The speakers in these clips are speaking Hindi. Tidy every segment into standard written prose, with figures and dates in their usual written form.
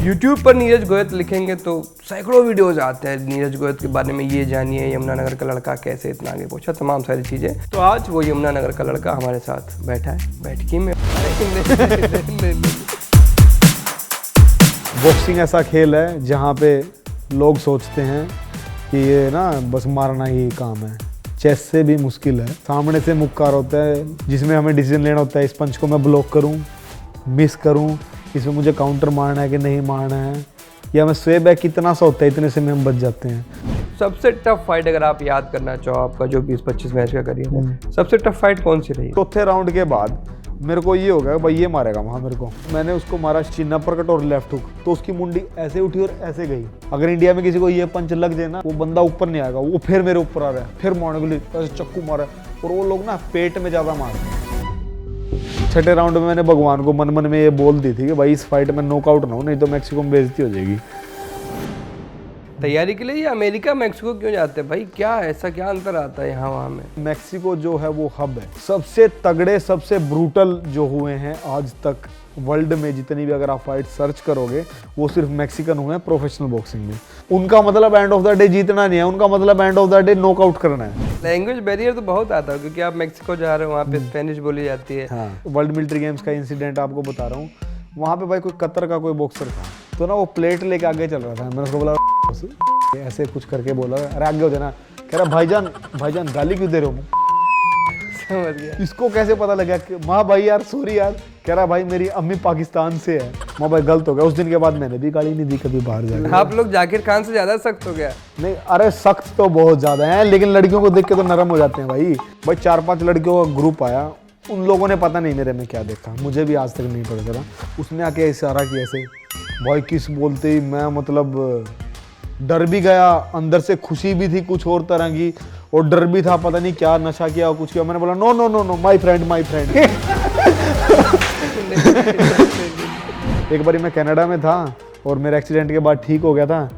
YouTube पर नीरज गोयत लिखेंगे तो सैकड़ों वीडियोस आते हैं नीरज गोयत के बारे में। ये जानिए यमुनानगर का लड़का कैसे इतना आगे पहुंचा, तमाम सारी चीज़ें। तो आज वो यमुनानगर का लड़का हमारे साथ बैठा है बैठकी में। बॉक्सिंग ऐसा खेल है जहाँ पे लोग सोचते हैं कि ये ना बस मारना ही काम है। चेस से भी मुश्किल है, सामने से मुक्कार होता है जिसमें हमें डिसीजन लेना होता है। इस पंच को मैं ब्लॉक करूं, मिस करूं, इसमें मुझे काउंटर मारना है कि नहीं मारना है, या मैं स्वे बैक कितना सा होता है, इतने से में हम बच जाते हैं। सबसे टफ फाइट अगर आप याद करना चाहो आपका जो 20-25 मैच का करियर है, सबसे टफ फाइट कौन सी रही? चौथे राउंड के बाद मेरे को ये हो गया भाई ये मारेगा वहाँ मेरे को। मैंने उसको मारा चिन अपरकट और लेफ्ट हुक, तो उसकी मुंडी ऐसे उठी और ऐसे गई। अगर इंडिया में किसी को ये पंच लग जाए ना, वो बंदा ऊपर नहीं आएगा, वो फिर मेरे ऊपर आ रहा है, फिर मारने के लिए ऐसे चक्कू मारा। और वो लोग ना पेट में ज़्यादा मारते हैं। छठे राउंड में मैंने भगवान को मन मन में ये बोल दी थी कि भाई इस फाइट में नॉकआउट ना हो, नहीं तो मैक्सिको में बेइज्जती हो जाएगी। तैयारी के लिए या अमेरिका मैक्सिको क्यों जाते हैं भाई? क्या ऐसा क्या अंतर आता है यहाँ वहाँ में? मैक्सिको जो है वो हब है। सबसे तगड़े, सबसे ब्रूटल जो हुए हैं आज तक वर्ल्ड में, जितनी भी अगर आप फाइट सर्च करोगे, वो सिर्फ मैक्सिकन हुए हैं प्रोफेशनल बॉक्सिंग में। उनका मतलब एंड ऑफ द डे जीतना नहीं है, उनका मतलब end of the day knockout करना है। लैंग्वेज बैरियर तो बहुत आता है क्योंकि आप मैक्सिको जा रहे हो, वहाँ पे स्पेनिश बोली जाती है। हाँ, वर्ल्ड मिलिट्री गेम्स का इंसिडेंट आपको बता रहा हूँ। वहाँ पे भाई कोई कतर का कोई बॉक्सर था, तो ना वो प्लेट लेके आगे चल रहा था। मैंने उसको बोला ऐसे कुछ करके बोला, अरे आगे हो जाना। कह रहा भाईजान गाली क्यों दे रहे हो? समझ गया। इसको कैसे पता लगा कि माँ भाई यार सॉरी यार। कह रहा भाई मेरी अम्मी पाकिस्तान से है। माँ भाई गलत हो गया। उस दिन के बाद मैंने भी गाली नहीं दी कभी बाहर जाकर। आप लोग जाकिर खान से ज्यादा सख्त हो गया? नहीं, अरे सख्त तो बहुत ज्यादा है, लेकिन लड़कियों को देख के तो नरम हो जाते हैं भाई। 4-5 लड़कियों का ग्रुप आया, उन लोगों ने पता नहीं मेरे में क्या देखा, मुझे भी आज तक नहीं पता चला। उसने आके इशारा किया ऐसे, भाई किस बोलते ही मैं मतलब डर भी गया, अंदर से खुशी भी थी कुछ और तरह की, और डर भी था, पता नहीं क्या नशा किया और कुछ किया। मैंने बोला no no no no my friend. एक बारी मैं कनाडा में था और मेरे एक्सीडेंट के बाद ठीक हो गया था,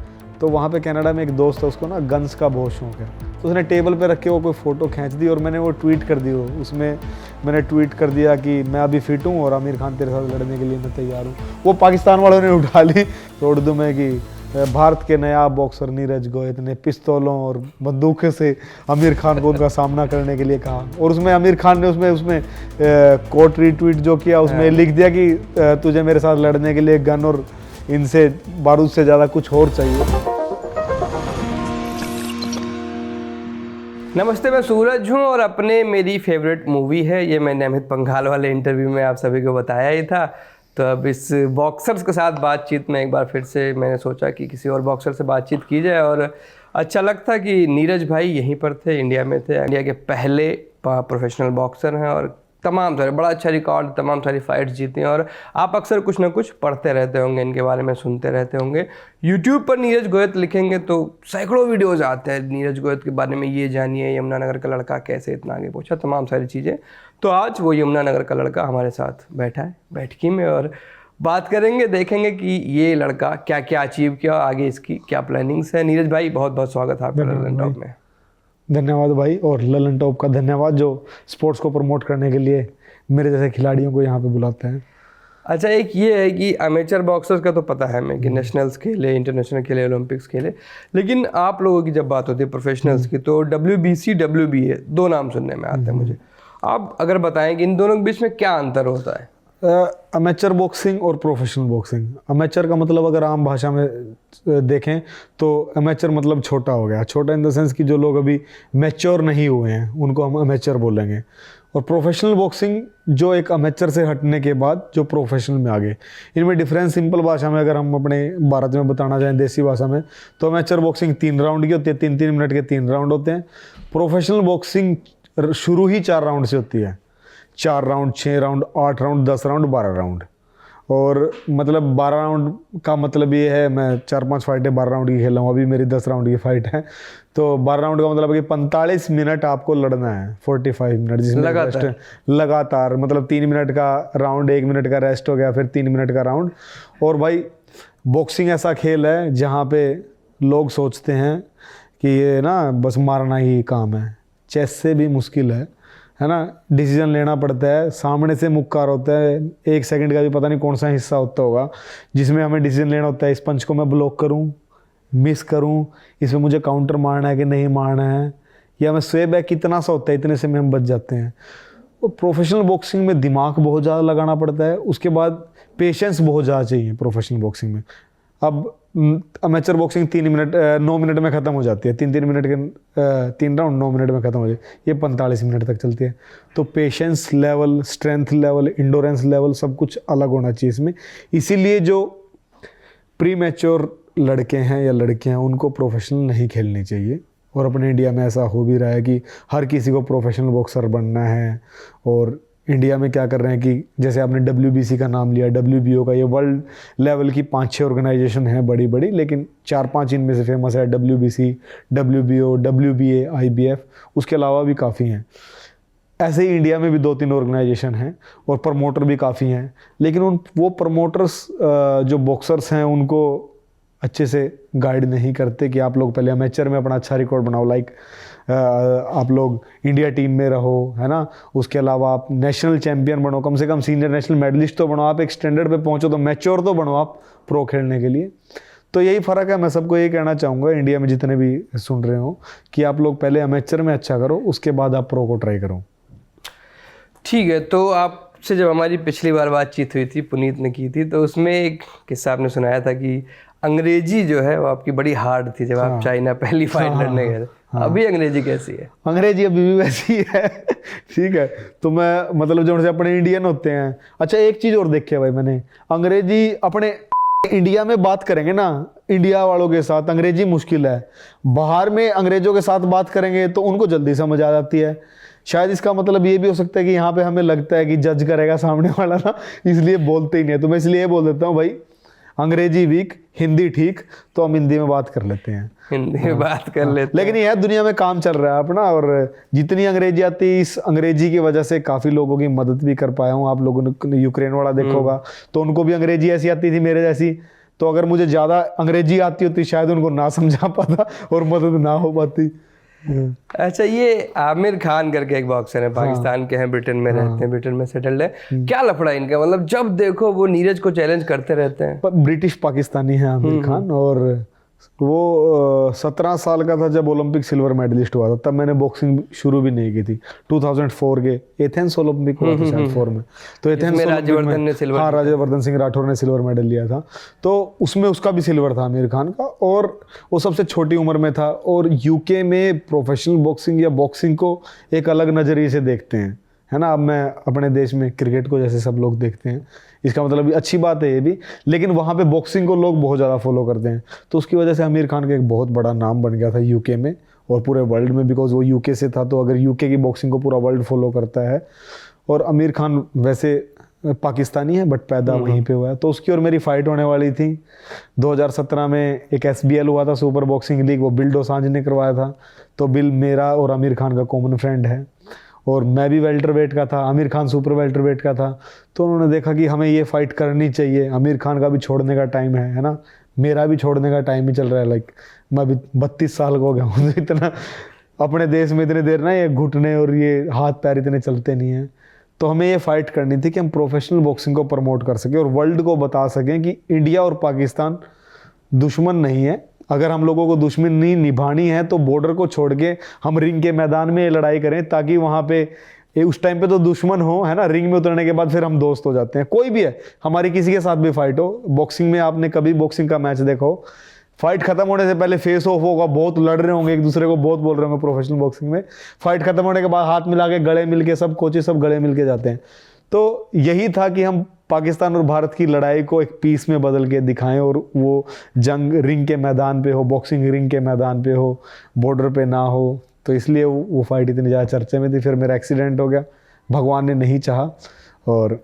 तो वहाँ पे कनाडा में एक दोस्त है, उसको ना गन्स का बहुत शौक है। तो उसने टेबल पे रख के वो कोई फ़ोटो खींच दी और मैंने वो ट्वीट कर दी। उसमें मैंने ट्वीट कर दिया कि मैं अभी फिट हूँ और आमिर खान तेरे साथ लड़ने के लिए मैं तैयार हूँ। वो पाकिस्तान वालों ने उठा ली तो उर्दू में कि भारत के नया बॉक्सर नीरज गोयत ने पिस्तौलों और बंदूकों से आमिर खान को उनका सामना करने के लिए कहा। और उसमें आमिर खान ने उसमें कोट रीट्वीट जो किया, उसमें लिख दिया कि तुझे मेरे साथ लड़ने के लिए गन और इनसे बारूद से ज़्यादा कुछ और चाहिए। नमस्ते, मैं सूरज हूँ और अपने मेरी फेवरेट मूवी है ये, मैंने अमित पंघाल वाले इंटरव्यू में आप सभी को बताया ही था। तो अब इस बॉक्सर्स के साथ बातचीत में एक बार फिर से मैंने सोचा कि किसी और बॉक्सर से बातचीत की जाए, और अच्छा लगता कि नीरज भाई यहीं पर थे, इंडिया में थे, इंडिया के पहले प्रोफेशनल बॉक्सर हैं और तमाम सारे बड़ा अच्छा रिकॉर्ड, तमाम सारी फाइट्स जीती हैं। और आप अक्सर कुछ ना कुछ पढ़ते रहते होंगे, इनके बारे में सुनते रहते होंगे। यूट्यूब पर नीरज गोयत लिखेंगे तो सैकड़ों वीडियोज़ आते हैं नीरज गोयत के बारे में। ये जानिए यमुनानगर का लड़का कैसे इतना आगे पहुंचा, तमाम सारी चीज़ें। तो आज वो यमुनानगर का लड़का हमारे साथ बैठा है बैठकी में, और बात करेंगे, देखेंगे कि ये लड़का क्या क्या अचीव किया, आगे इसकी क्या प्लानिंग्स है। नीरज भाई बहुत बहुत स्वागत है आपका ललन टॉप में। धन्यवाद भाई, और ललन टॉप का धन्यवाद जो स्पोर्ट्स को प्रमोट करने के लिए मेरे जैसे खिलाड़ियों को यहाँ पे बुलाते हैं। अच्छा, एक ये है कि अमेचर बॉक्सर्स का तो पता है मैं कि नेशनल्स खेले, इंटरनेशनल खेले, ओलंपिक्स खेले, लेकिन आप लोगों की जब बात होती है प्रोफेशनल्स की तो WBC, WBA दो नाम सुनने में आते हैं मुझे। आप अगर बताएं कि इन दोनों के बीच में क्या अंतर होता है? अमेचर बॉक्सिंग और प्रोफेशनल बॉक्सिंग। अमेचर का मतलब अगर आम भाषा में देखें तो अमेचर मतलब छोटा हो गया, छोटा इन द सेंस कि जो लोग अभी मैच्योर नहीं हुए हैं उनको हम अमेचर बोलेंगे। और प्रोफेशनल बॉक्सिंग जो एक अमेचर से हटने के बाद जो प्रोफेशनल में आ गए। इनमें डिफरेंस सिंपल भाषा में अगर हम अपने भारत में बताना चाहें, देसी भाषा में, तो अमेचर बॉक्सिंग 3 राउंड की होती है, 3-3 मिनट के 3 राउंड होते हैं। प्रोफेशनल बॉक्सिंग शुरू ही 4 राउंड से होती है, 4 round, 6 round, 8 round, 10 round, 12 round. और मतलब 12 राउंड का मतलब ये है, मैं 4-5 फाइटें 12 राउंड की खेल रहा हूँ, अभी मेरी 10 राउंड की फाइट है। तो 12 राउंड का मतलब है कि 45 मिनट आपको लड़ना है, 45 मिनट, जिसमें लगातार मतलब 3 मिनट का राउंड, 1 मिनट का रेस्ट हो गया, फिर 3 मिनट का राउंड। और भाई बॉक्सिंग ऐसा खेल है जहाँ पे लोग सोचते हैं कि ये ना बस मारना ही काम है। चेस से भी मुश्किल है, है ना, डिसीजन लेना पड़ता है, सामने से मुक्कार होता है, 1 सेकंड का भी पता नहीं कौन सा हिस्सा होता होगा जिसमें हमें डिसीजन लेना होता है, इस पंच को मैं ब्लॉक करूं, मिस करूं, इसमें मुझे काउंटर मारना है कि नहीं मारना है, या मैं स्वे बैक कितना सा होता है, इतने से में हम बच जाते हैं। और प्रोफेशनल बॉक्सिंग में दिमाग बहुत ज़्यादा लगाना पड़ता है, उसके बाद पेशेंस बहुत ज़्यादा चाहिए प्रोफेशनल बॉक्सिंग में। अब अमेचर बॉक्सिंग 9 मिनट में ख़त्म हो जाती है, 3 मिनट के 3 राउंड 9 मिनट में ख़त्म हो जाती है, ये 45 मिनट तक चलती है। तो patience level, strength level, endurance level सब कुछ अलग होना चाहिए इसमें। इसीलिए जो प्री मैच्योर लड़के हैं या लड़कियां हैं उनको प्रोफेशनल नहीं खेलनी चाहिए। और अपने इंडिया में ऐसा हो भी रहा है कि हर किसी को प्रोफेशनल बॉक्सर बनना है। और इंडिया में क्या कर रहे हैं कि जैसे आपने WBC का नाम लिया, WBO का, ये वर्ल्ड लेवल की 5-6 ऑर्गेनाइजेशन हैं बड़ी बड़ी, लेकिन 4-5 इनमें से फेमस है, WBC, WBO, WBA, IBF, उसके अलावा भी काफ़ी हैं। ऐसे ही इंडिया में भी 2-3 ऑर्गेनाइजेशन हैं और प्रमोटर भी काफ़ी हैं, लेकिन वो प्रमोटर्स जो बॉक्सर्स हैं उनको अच्छे से गाइड नहीं करते कि आप लोग पहले अमेचर में अपना अच्छा रिकॉर्ड बनाओ, लाइक आप लोग इंडिया टीम में रहो, है ना, उसके अलावा आप नेशनल चैंपियन बनो, कम से कम सीनियर नेशनल मेडलिस्ट तो बनो, आप एक स्टैंडर्ड पे पहुंचो तो मैच्योर तो बनो आप प्रो खेलने के लिए। तो यही फ़र्क है। मैं सबको ये कहना चाहूँगा, इंडिया में जितने भी सुन रहे हो, कि आप लोग पहले अमेचर में अच्छा करो, उसके बाद आप प्रो को ट्राई करो। ठीक है, तो आपसे जब हमारी पिछली बार बातचीत हुई थी, पुनीत ने की थी, तो उसमें एक किस्सा आपने सुनाया था कि अंग्रेजी जो है वो आपकी बड़ी हार्ड थी जब आप चाइना पहली फाइट लड़ने गए थे। अभी अंग्रेजी कैसी है? अंग्रेजी अभी भी वैसी है। ठीक है, तो मैं मतलब जो अपने इंडियन होते हैं, अच्छा एक चीज़ और देखी है भाई मैंने, अंग्रेजी अपने इंडिया में बात करेंगे ना इंडिया वालों के साथ, अंग्रेजी मुश्किल है। बाहर में अंग्रेजों के साथ बात करेंगे तो उनको जल्दी समझ आ जाती है। शायद इसका मतलब ये भी हो सकता है कि यहाँ पे हमें लगता है कि जज करेगा सामने वाला ना, इसलिए बोलते ही नहीं है। तो मैं इसलिए ये बोल देता हूँ भाई, अंग्रेजी वीक, हिंदी ठीक, तो हम हिंदी में बात कर लेते हैं, हिंदी में बात कर लेते हैं। लेकिन यह दुनिया में काम चल रहा है अपना, और जितनी अंग्रेजी आती है, इस अंग्रेजी की वजह से काफ़ी लोगों की मदद भी कर पाया हूँ। आप लोगों ने यूक्रेन वाला देखा होगा, तो उनको भी अंग्रेजी ऐसी आती थी मेरे जैसी, तो अगर मुझे ज़्यादा अंग्रेजी आती होती शायद उनको ना समझा पाता और मदद ना हो पाती। अच्छा, ये आमिर खान करके एक बॉक्सर है, पाकिस्तान के हैं, ब्रिटेन में रहते हैं, ब्रिटेन में सेटल्ड है। क्या लफड़ा इनका, मतलब जब देखो वो नीरज को चैलेंज करते रहते हैं। ब्रिटिश पाकिस्तानी है आमिर खान, और वो 17 साल का था जब ओलंपिक सिल्वर मेडलिस्ट हुआ था। तब मैंने बॉक्सिंग शुरू भी नहीं की थी। 2004 के एथेंस ओलंपिक हुआ था शायद 4 में, तो एथेंस राज्यवर्धन ने सिल्वर, हाँ, राज्यवर्धन सिंह राठौर ने सिल्वर मेडल लिया था। तो उसमें उसका भी सिल्वर था आमिर खान का, और वो सबसे छोटी उम्र में था। और यूके में प्रोफेशनल बॉक्सिंग या बॉक्सिंग को एक अलग नज़रिए से देखते हैं, है ना। अब मैं अपने देश में क्रिकेट को जैसे सब लोग देखते हैं, इसका मतलब अच्छी बात है ये भी, लेकिन वहाँ पे बॉक्सिंग को लोग बहुत ज़्यादा फॉलो करते हैं। तो उसकी वजह से आमिर खान का एक बहुत बड़ा नाम बन गया था यूके में और पूरे वर्ल्ड में, बिकॉज वो यूके से था। तो अगर यूके की बॉक्सिंग को पूरा वर्ल्ड फॉलो करता है, और आमिर खान वैसे पाकिस्तानी है बट पैदा वहीं पे हुआ है, तो उसकी और मेरी फाइट होने वाली थी। 2017 में एक SBL हुआ था, सुपर बॉक्सिंग लीग, वो बिल डोसांझ ने करवाया था। तो बिल मेरा और आमिर खान का कॉमन फ्रेंड है, और मैं भी वेल्टर वेट का था, Amir Khan super welterweight का था। तो उन्होंने देखा कि हमें ये फाइट करनी चाहिए, आमिर खान का भी छोड़ने का टाइम है ना, मेरा भी छोड़ने का टाइम ही चल रहा है। लाइक मैं अभी 32 साल का हो गया हूँ, तो इतना अपने देश में इतने देर ना ये घुटने और ये हाथ पैर इतने चलते नहीं हैं। तो हमें ये फाइट करनी थी कि हम प्रोफेशनल बॉक्सिंग को प्रमोट कर सकें और वर्ल्ड को बता सकें कि इंडिया और पाकिस्तान दुश्मन नहीं है। अगर हम लोगों को दुश्मनी निभानी है तो बॉर्डर को छोड़ के हम रिंग के मैदान में लड़ाई करें, ताकि वहाँ पे उस टाइम पे तो दुश्मन हो, है ना, रिंग में उतरने के बाद फिर हम दोस्त हो जाते हैं। कोई भी है, हमारी किसी के साथ भी फाइट हो। बॉक्सिंग में आपने कभी बॉक्सिंग का मैच देखा हो, फाइट खत्म होने से पहले फेस ऑफ होगा, बहुत लड़ रहे होंगे एक दूसरे को, बहुत बोल रहे होंगे। प्रोफेशनल बॉक्सिंग में फाइट खत्म होने के बाद हाथ मिला के, गले मिल के, सब कोचेस सब गले मिल के जाते हैं। तो यही था कि हम पाकिस्तान और भारत की लड़ाई को एक पीस में बदल के दिखाएं, और वो जंग रिंग के मैदान पे हो, बॉक्सिंग रिंग के मैदान पे हो, बॉर्डर पे ना हो। तो इसलिए वो फाइट इतनी ज़्यादा चर्चे में थी। फिर मेरा एक्सीडेंट हो गया, भगवान ने नहीं चाहा, और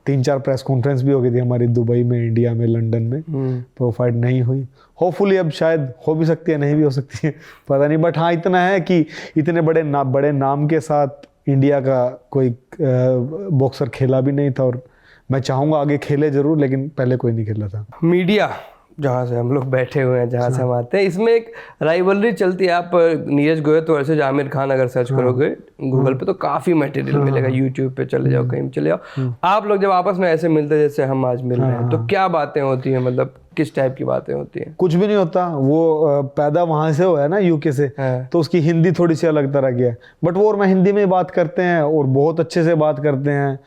3-4 प्रेस कॉन्फ्रेंस भी हो गई थी हमारी दुबई में, इंडिया में, लंदन में, तो वो फाइट नहीं हुई। होपफुली अब शायद हो भी सकती है, नहीं भी हो सकती है, पता नहीं। बट हाँ, इतना है कि इतने बड़े नाम के साथ इंडिया का कोई बॉक्सर खेला भी नहीं था, और मैं चाहूँगा आगे खेले जरूर, लेकिन पहले कोई नहीं खेला था। मीडिया जहाँ से हम लोग बैठे हुए हैं, जहाँ से हम आते हैं, इसमें एक राइवलरी चलती है। आप नीरज गोयल तो वर्सेज आमिर खान अगर सर्च करोगे गूगल पे तो काफ़ी मटेरियल मिलेगा, यूट्यूब पे चले जाओ, कहीं चले जाओ। आप लोग जब आपस में ऐसे मिलते हैं जैसे हम आज मिल रहे हैं, तो क्या बातें होती हैं, मतलब किस टाइप की बातें होती हैं? कुछ भी नहीं होता। वो पैदा वहां से हुआ है ना, यूके से, तो उसकी हिंदी थोड़ी सी अलग तरह की है, बट वो और मैं हिंदी में बात करते हैं और बहुत अच्छे से बात करते हैं।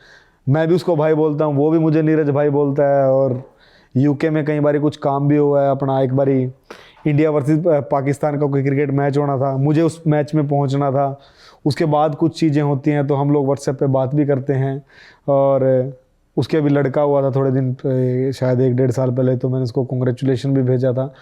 मैं भी उसको भाई बोलता हूँ, वो भी मुझे नीरज भाई बोलता है। और यूके में कई बारी कुछ काम भी हुआ है अपना। एक बारी इंडिया वर्सेस पाकिस्तान का कोई क्रिकेट मैच होना था, मुझे उस मैच में पहुंचना था। उसके बाद कुछ चीज़ें होती हैं तो हम लोग व्हाट्सएप पे बात भी करते हैं। और उसके अभी लड़का हुआ था थोड़े दिन शायद 1-1.5 साल पहले, तो मैंने उसको कॉन्ग्रेचुलेशन भी भेजा था।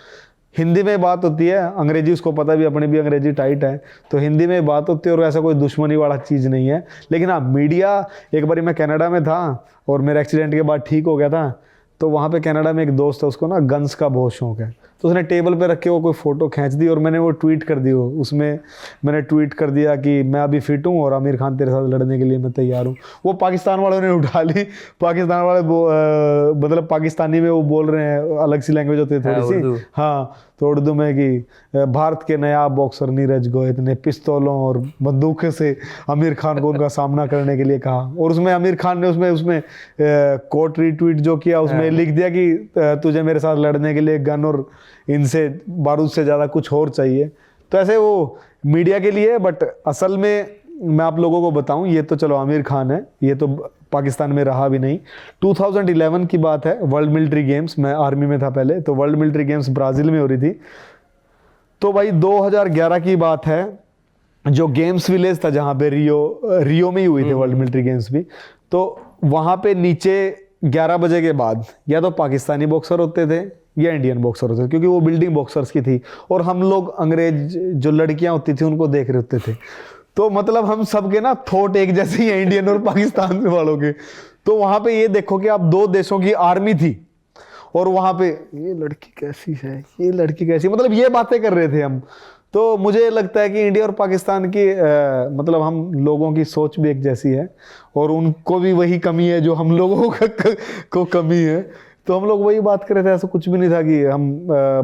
हिंदी में बात होती है, अंग्रेजी उसको पता भी, अपनी भी अंग्रेजी टाइट है, तो हिंदी में बात होती है और ऐसा कोई दुश्मनी वाला चीज़ नहीं है। लेकिन हाँ, मीडिया, एक बारी मैं कनाडा में था और मेरा एक्सीडेंट के बाद ठीक हो गया था, तो वहाँ पे कनाडा में एक दोस्त है, उसको ना गन्स का बहुत शौक है, तो उसने टेबल पे रख के वो कोई फ़ोटो खींच दी और मैंने वो ट्वीट कर दी। उसमें मैंने ट्वीट कर दिया कि मैं अभी फिट हूँ और आमिर खान तेरे साथ लड़ने के लिए मैं तैयार हूँ। वो पाकिस्तान वालों ने उठा ली। पाकिस्तान वाले मतलब पाकिस्तानी में वो बोल रहे हैं, अलग सी लैंग्वेज होती है थोड़ी सी, हाँ, तो उर्दू में कि भारत के नया बॉक्सर नीरज गोयल ने पिस्तौलों और बंदूकों से आमिर खान को उनका सामना करने के लिए कहा। और उसमें आमिर खान ने उसमें कोट रीट्वीट जो किया, उसमें लिख दिया कि तुझे मेरे साथ लड़ने के लिए गन और इनसे बारूद से ज़्यादा कुछ और चाहिए। तो ऐसे वो मीडिया के लिए, बट असल में मैं आप लोगों को बताऊं, ये तो चलो आमिर खान है, ये तो पाकिस्तान में रहा भी नहीं। 2011 की बात है, वर्ल्ड मिलिट्री गेम्स, मैं आर्मी में था पहले, तो वर्ल्ड मिलिट्री गेम्स ब्राज़ील में हो रही थी। तो भाई 2011 की बात है, जो गेम्स विलेज था जहाँ पे रियो में ही हुई थी वर्ल्ड मिलिट्री गेम्स भी, तो वहाँ पे नीचे 11 बजे के बाद या तो पाकिस्तानी बॉक्सर होते थे या इंडियन बॉक्सर होते थे, क्योंकि वो बिल्डिंग बॉक्सर्स की थी और हम लोग अंग्रेज जो लड़कियां होती थी उनको देख रहे होते थे। तो मतलब हम सबके ना थॉट एक जैसे ही है, इंडियन और पाकिस्तान वालों के। तो वहां पे ये देखो कि आप दो देशों की आर्मी थी और वहां पे ये लड़की कैसी है, ये लड़की कैसी, मतलब ये बातें कर रहे थे हम। तो मुझे लगता है कि इंडिया और पाकिस्तान की मतलब हम लोगों की सोच भी एक जैसी है और उनको भी वही कमी है जो हम लोगों को कमी है। तो हम लोग वही बात कर रहे थे, ऐसा कुछ भी नहीं था कि हम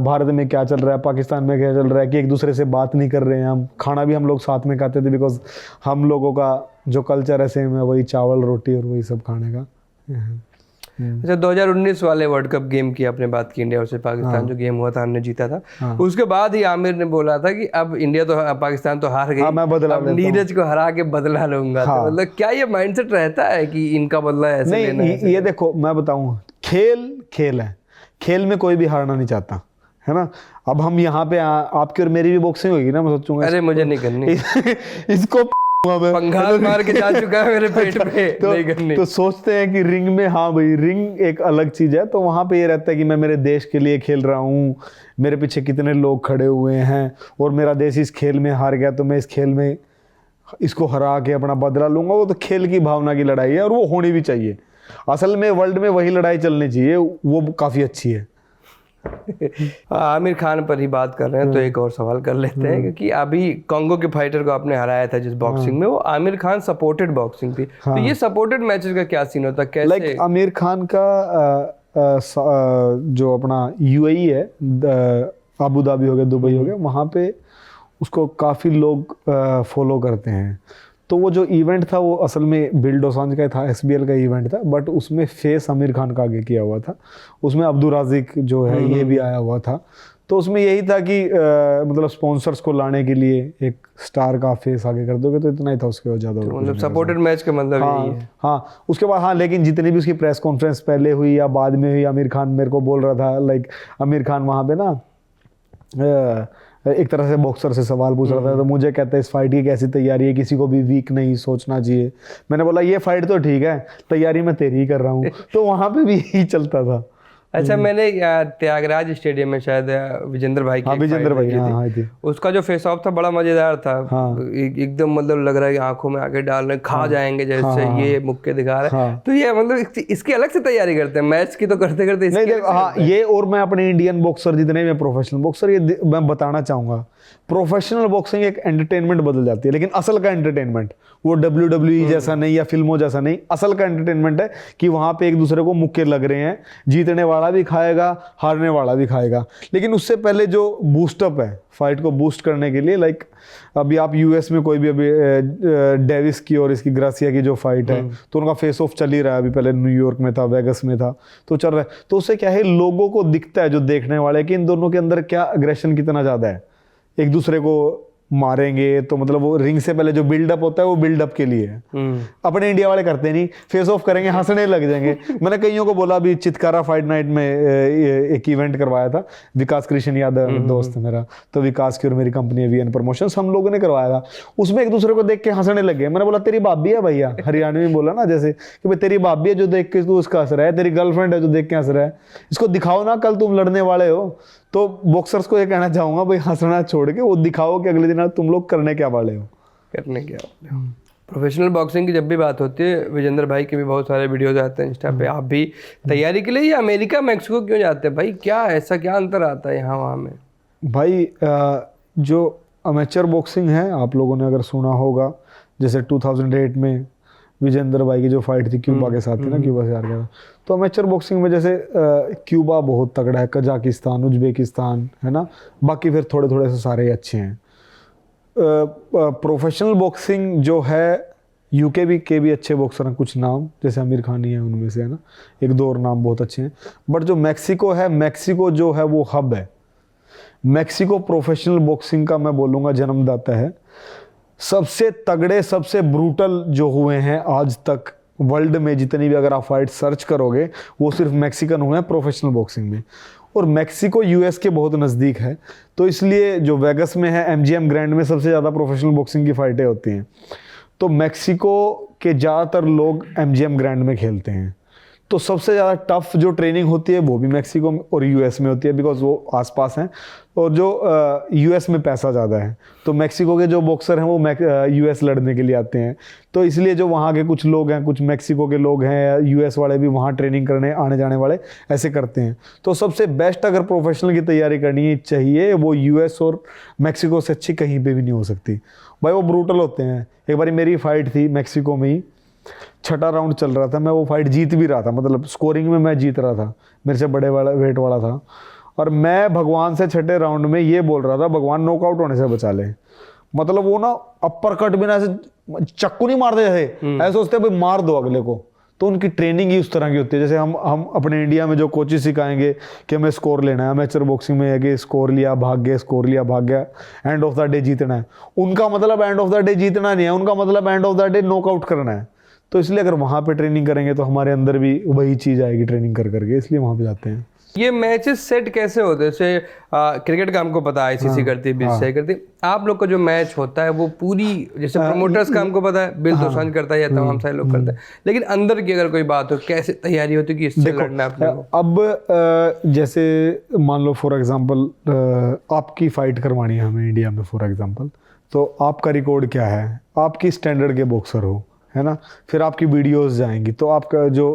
भारत में क्या चल रहा है, पाकिस्तान में क्या चल रहा है, कि एक दूसरे से बात नहीं कर रहे हैं। हम खाना भी हम लोग साथ में खाते थे, बिकॉज हम लोगों का जो कल्चर है सेम है, वही चावल रोटी और वही सब खाने का। अच्छा, 2019 वाले वर्ल्ड कप गेम की आपने बात की, इंडिया वर्सेस पाकिस्तान जो गेम हुआ था, हमने जीता था। उसके बाद ही आमिर ने बोला था कि अब इंडिया तो, पाकिस्तान तो हार गई, मैं बदला अब नीरज को हरा के बदला लूंगा। तो मतलब क्या ये माइंडसेट रहता है कि इनका बदला ऐसे लेना है? ये देखो, मैं बताऊं, खेल है, खेल में कोई भी हारना नहीं चाहता है ना। अब हम यहाँ पे आपकी और मेरी भी बॉक्सिंग होगी ना, मैं सोचूंगा अरे मुझे नहीं करनी, इसको पंगाल मार के जा चुका है मेरे पेट पे। तो सोचते हैं कि रिंग में, हाँ भाई रिंग एक अलग चीज है, तो वहां पे ये रहता है कि मैं मेरे देश के लिए खेल रहा हूँ, मेरे पीछे कितने लोग खड़े हुए हैं और मेरा देश इस खेल में हार गया तो मैं इस खेल में इसको हरा के अपना बदला लूंगा। वो तो खेल की भावना की लड़ाई है और वो होनी भी चाहिए। असल में वर्ल्ड में वही लड़ाई चलनी चाहिए, वो काफी अच्छी है। आमिर खान पर ही बात कर रहे हैं तो एक और सवाल कर लेते हैं, क्योंकि अभी कांगो के फाइटर को आपने हराया था जिस बॉक्सिंग में, वो आमिर खान सपोर्टेड बॉक्सिंग थी। तो ये सपोर्टेड मैचेस का क्या सीन होता है, कैसे? लाइक आमिर खान का जो अपना यूएई है, अबू धाबी हो गया, दुबई हो गया, वहाँ पे उसको काफ़ी लोग फॉलो करते हैं। तो वो जो इवेंट था वो असल में बिल डोसांझ का था, एसबीएल का इवेंट था, बट उसमें फेस आमिर खान का आगे किया हुआ था। उसमें अब्दुल राजिक जो है ये भी आया हुआ था। तो उसमें यही था कि मतलब स्पॉन्सर्स को लाने के लिए एक स्टार का फेस आगे कर दोगे, तो इतना ही था, उसके बाद ज़्यादा। मतलब सपोर्टेड मैच का मतलब यही है। हाँ, उसके बाद हाँ, लेकिन जितनी भी उसकी प्रेस कॉन्फ्रेंस पहले हुई या बाद में हुई, आमिर खान मेरे को बोल रहा था, लाइक आमिर खान वहाँ पे ना एक तरह से बॉक्सर से सवाल पूछ रहा था, तो मुझे कहता है इस फाइट की कैसी तैयारी है, किसी को भी वीक नहीं सोचना चाहिए। मैंने बोला ये फाइट तो ठीक है, तैयारी मैं तेरी ही कर रहा हूँ। तो वहाँ पे भी यही चलता था। अच्छा, मैंने त्यागराज स्टेडियम में शायद विजेंद्र भाई की विजेंद्र भाई हाँ, थी। उसका जो फेस ऑफ था बड़ा मजेदार था। एकदम मतलब लग रहा है कि आंखों में आके डाल रहे, खा जाएंगे जैसे ये मुक्के दिखा रहे हैं। तो ये मतलब इसकी अलग से तैयारी करते हैं, मैच की तो करते करते हाँ ये। और मैं अपने इंडियन बॉक्सर जितने भी प्रोफेशनल बॉक्सर, ये मैं बताना चाहूंगा, प्रोफेशनल बॉक्सिंग एक एंटरटेनमेंट बदल जाती है, लेकिन असल का एंटरटेनमेंट वो WWE जैसा नहीं या फिल्मों जैसा नहीं। असल का एंटरटेनमेंट है कि वहां पे एक दूसरे को मुक्के लग रहे हैं, जीतने वाला वाला भी खाएगा, हारने वाला भी खाएगा। लेकिन उससे पहले जो बूस्टअप है फाइट को बूस्ट करने के लिए, लाइक अभी आप यूएस में कोई भी अभी डेविस की और इसकी ग्रासिया की जो फाइट है, तो उनका फेस ऑफ चल ही रहा है। अभी पहले न्यूयॉर्क में था, वेगस में था, तो चल रहा है। तो उससे क्या है, लोगों को दिखता है जो देखने वाले कि इन दोनों के अंदर क्या अग्रेशन कितना ज़्यादा है, एक दूसरे को मारेंगे। तो मतलब वो रिंग से पहले जो बिल्डअप होता है वो बिल्डअप के लिए है। अपने इंडिया वाले करते नहीं, फेस ऑफ करेंगे, हंसने लग जाएंगे। मैंने कईयों को बोला, अभी चितकारा फाइट नाइट में एक इवेंट करवाया था, विकास कृष्ण यादव दोस्त है मेरा, तो विकास की और मेरी कंपनी है वीएन प्रमोशंस, हम लोगों ने करवाया था। उसमें एक दूसरे को देख के हंसने लग गए। मैंने बोला तेरी भाभी है भैया, हरियाणवी में बोला ना, जैसे कि भाई तेरी भाभी है जो देख के तू उसका हंस रहा है, तेरी गर्लफ्रेंड है जो देख के हंस रहा है, इसको दिखाओ ना, कल तुम लड़ने वाले हो। तो बॉक्सर्स को ये कहना चाहूंगा, भाई हंसना छोड़ के वो दिखाओ कि अगले दिन तुम लोग करने क्या वाले हो। प्रोफेशनल बॉक्सिंग की जब भी बात होती है, विजेंद्र भाई के भी बहुत सारे वीडियोज आते हैं इंस्टा पे, आप भी तैयारी के लिए या अमेरिका मैक्सिको क्यों जाते हैं भाई? क्या ऐसा क्या अंतर आता है यहाँ वहाँ में? भाई जो अमेचर बॉक्सिंग है, आप लोगों ने अगर सुना होगा, जैसे 2008 में विजेंद्र भाई की जो फाइट थी क्यूबा के साथ थी ना, क्यूबा से हार गया था। तो अमेचर बॉक्सिंग में जैसे क्यूबा बहुत तगड़ा है, कजाकिस्तान, उज्बेकिस्तान है ना, बाकी फिर थोड़े थोड़े से सारे अच्छे हैं। प्रोफेशनल बॉक्सिंग जो है, यूके के भी अच्छे बॉक्सर हैं, कुछ नाम जैसे आमिर खान ही है उनमें से, है ना, एक दो और नाम बहुत अच्छे हैं। बट जो मैक्सिको है, मैक्सिको जो है वो हब है। मैक्सिको प्रोफेशनल बॉक्सिंग का मैं बोलूँगा जन्मदाता है। सबसे तगड़े, सबसे ब्रूटल जो हुए हैं आज तक वर्ल्ड में, जितनी भी अगर आप फाइट सर्च करोगे, वो सिर्फ मैक्सिकन हुए हैं प्रोफेशनल बॉक्सिंग में। और मैक्सिको यूएस के बहुत नज़दीक है, तो इसलिए जो वेगस में है, एमजीएम ग्रैंड में सबसे ज़्यादा प्रोफेशनल बॉक्सिंग की फाइटें होती हैं। तो मैक्सिको के ज़्यादातर लोग एमजीएम ग्रैंड में खेलते हैं। तो सबसे ज़्यादा टफ जो ट्रेनिंग होती है वो भी मैक्सिको में और यूएस में होती है, बिकॉज वो आसपास हैं। और जो यूएस में पैसा ज़्यादा है, तो मैक्सिको के जो बॉक्सर हैं वो यूएस लड़ने के लिए आते हैं। तो इसलिए जो वहाँ के कुछ लोग हैं, कुछ मैक्सिको के लोग हैं, यूएस वाले भी वहाँ ट्रेनिंग करने आने जाने वाले ऐसे करते हैं। तो सबसे बेस्ट अगर प्रोफेशनल की तैयारी करनी चाहिए, वो यूएस और मैक्सिको से अच्छी कहीं पर भी नहीं हो सकती भाई। वो ब्रूटल होते हैं। एक बार मेरी फाइट थी मैक्सिको में ही, छठा राउंड चल रहा था, मैं वो फाइट जीत भी रहा था, मतलब स्कोरिंग में मैं जीत रहा था, मेरे से बड़े वाला वेट वाला था। और मैं भगवान से छठे राउंड में ये बोल रहा था, भगवान नॉकआउट होने से बचा ले। मतलब वो ना अपर कट बिना ऐसे चक्कू नहीं मारते, जैसे ऐसे सोचते हैं भाई मार दो अगले को। तो उनकी ट्रेनिंग ही उस तरह की होती है। जैसे हम अपने इंडिया में जो कोचेस सिखाएंगे कि हमें स्कोर लेना है, अमेचर बॉक्सिंग में है कि स्कोर लिया भाग गया, स्कोर लिया भाग गया, एंड ऑफ द डे जीतना है। उनका मतलब एंड ऑफ द डे जीतना नहीं है, उनका मतलब end of the day knockout करना है। तो इसलिए अगर वहाँ पे ट्रेनिंग करेंगे तो हमारे अंदर भी वही चीज़ आएगी ट्रेनिंग कर करके, इसलिए वहाँ पे जाते हैं। ये मैचेस सेट कैसे होते हैं? जैसे क्रिकेट का हमको पता है, आईसीसी करती है, बीसीसीआई करती है। आप लोग का जो मैच होता है वो पूरी, जैसे प्रोमोटर्स का हमको पता है, बिल दोसांझ करता है या तमाम सारे लोग करते हैं, लेकिन अंदर की अगर कोई बात हो, कैसे तैयारी होती है कि इससे लड़ना है अपने को? अब जैसे मान लो फॉर एग्जांपल आपकी फाइट करवानी है हमें इंडिया में फॉर एग्जांपल, तो आपका रिकॉर्ड क्या है, आप किस स्टैंडर्ड के बॉक्सर हो, है ना। फिर आपकी वीडियोस जाएंगी, तो आपका जो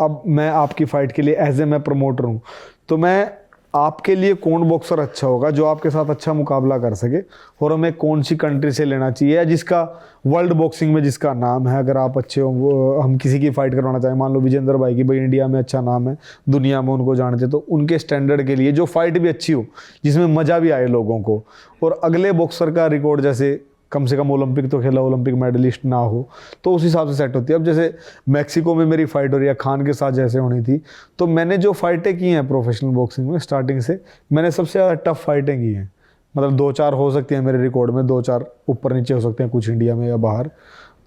अब मैं आपकी फ़ाइट के लिए एज ए मैं प्रमोटर हूँ, तो मैं आपके लिए कौन बॉक्सर अच्छा होगा जो आपके साथ अच्छा मुकाबला कर सके, और हमें कौन सी कंट्री से लेना चाहिए, या जिसका वर्ल्ड बॉक्सिंग में जिसका नाम है, अगर आप अच्छे हो, हम किसी की फ़ाइट करवाना चाहें, मान लो विजेंद्र भाई की, भाई इंडिया में अच्छा नाम है, दुनिया में उनको जानते, तो उनके स्टैंडर्ड के लिए जो फाइट भी अच्छी हो, जिसमें मज़ा भी आए लोगों को, और अगले बॉक्सर का रिकॉर्ड जैसे कम से कम ओलंपिक तो खेला, ओलंपिक मेडलिस्ट ना हो, तो उस हिसाब से सेट होती है। अब जैसे मैक्सिको में मेरी फाइट हो रही है, खान के साथ जैसे होनी थी, तो मैंने जो फाइटें की हैं प्रोफेशनल बॉक्सिंग में स्टार्टिंग से, मैंने सबसे ज़्यादा टफ फाइटें की हैं। मतलब 2-4 हो सकती हैं मेरे रिकॉर्ड में, 2-4 ऊपर नीचे हो सकते हैं कुछ इंडिया में या बाहर,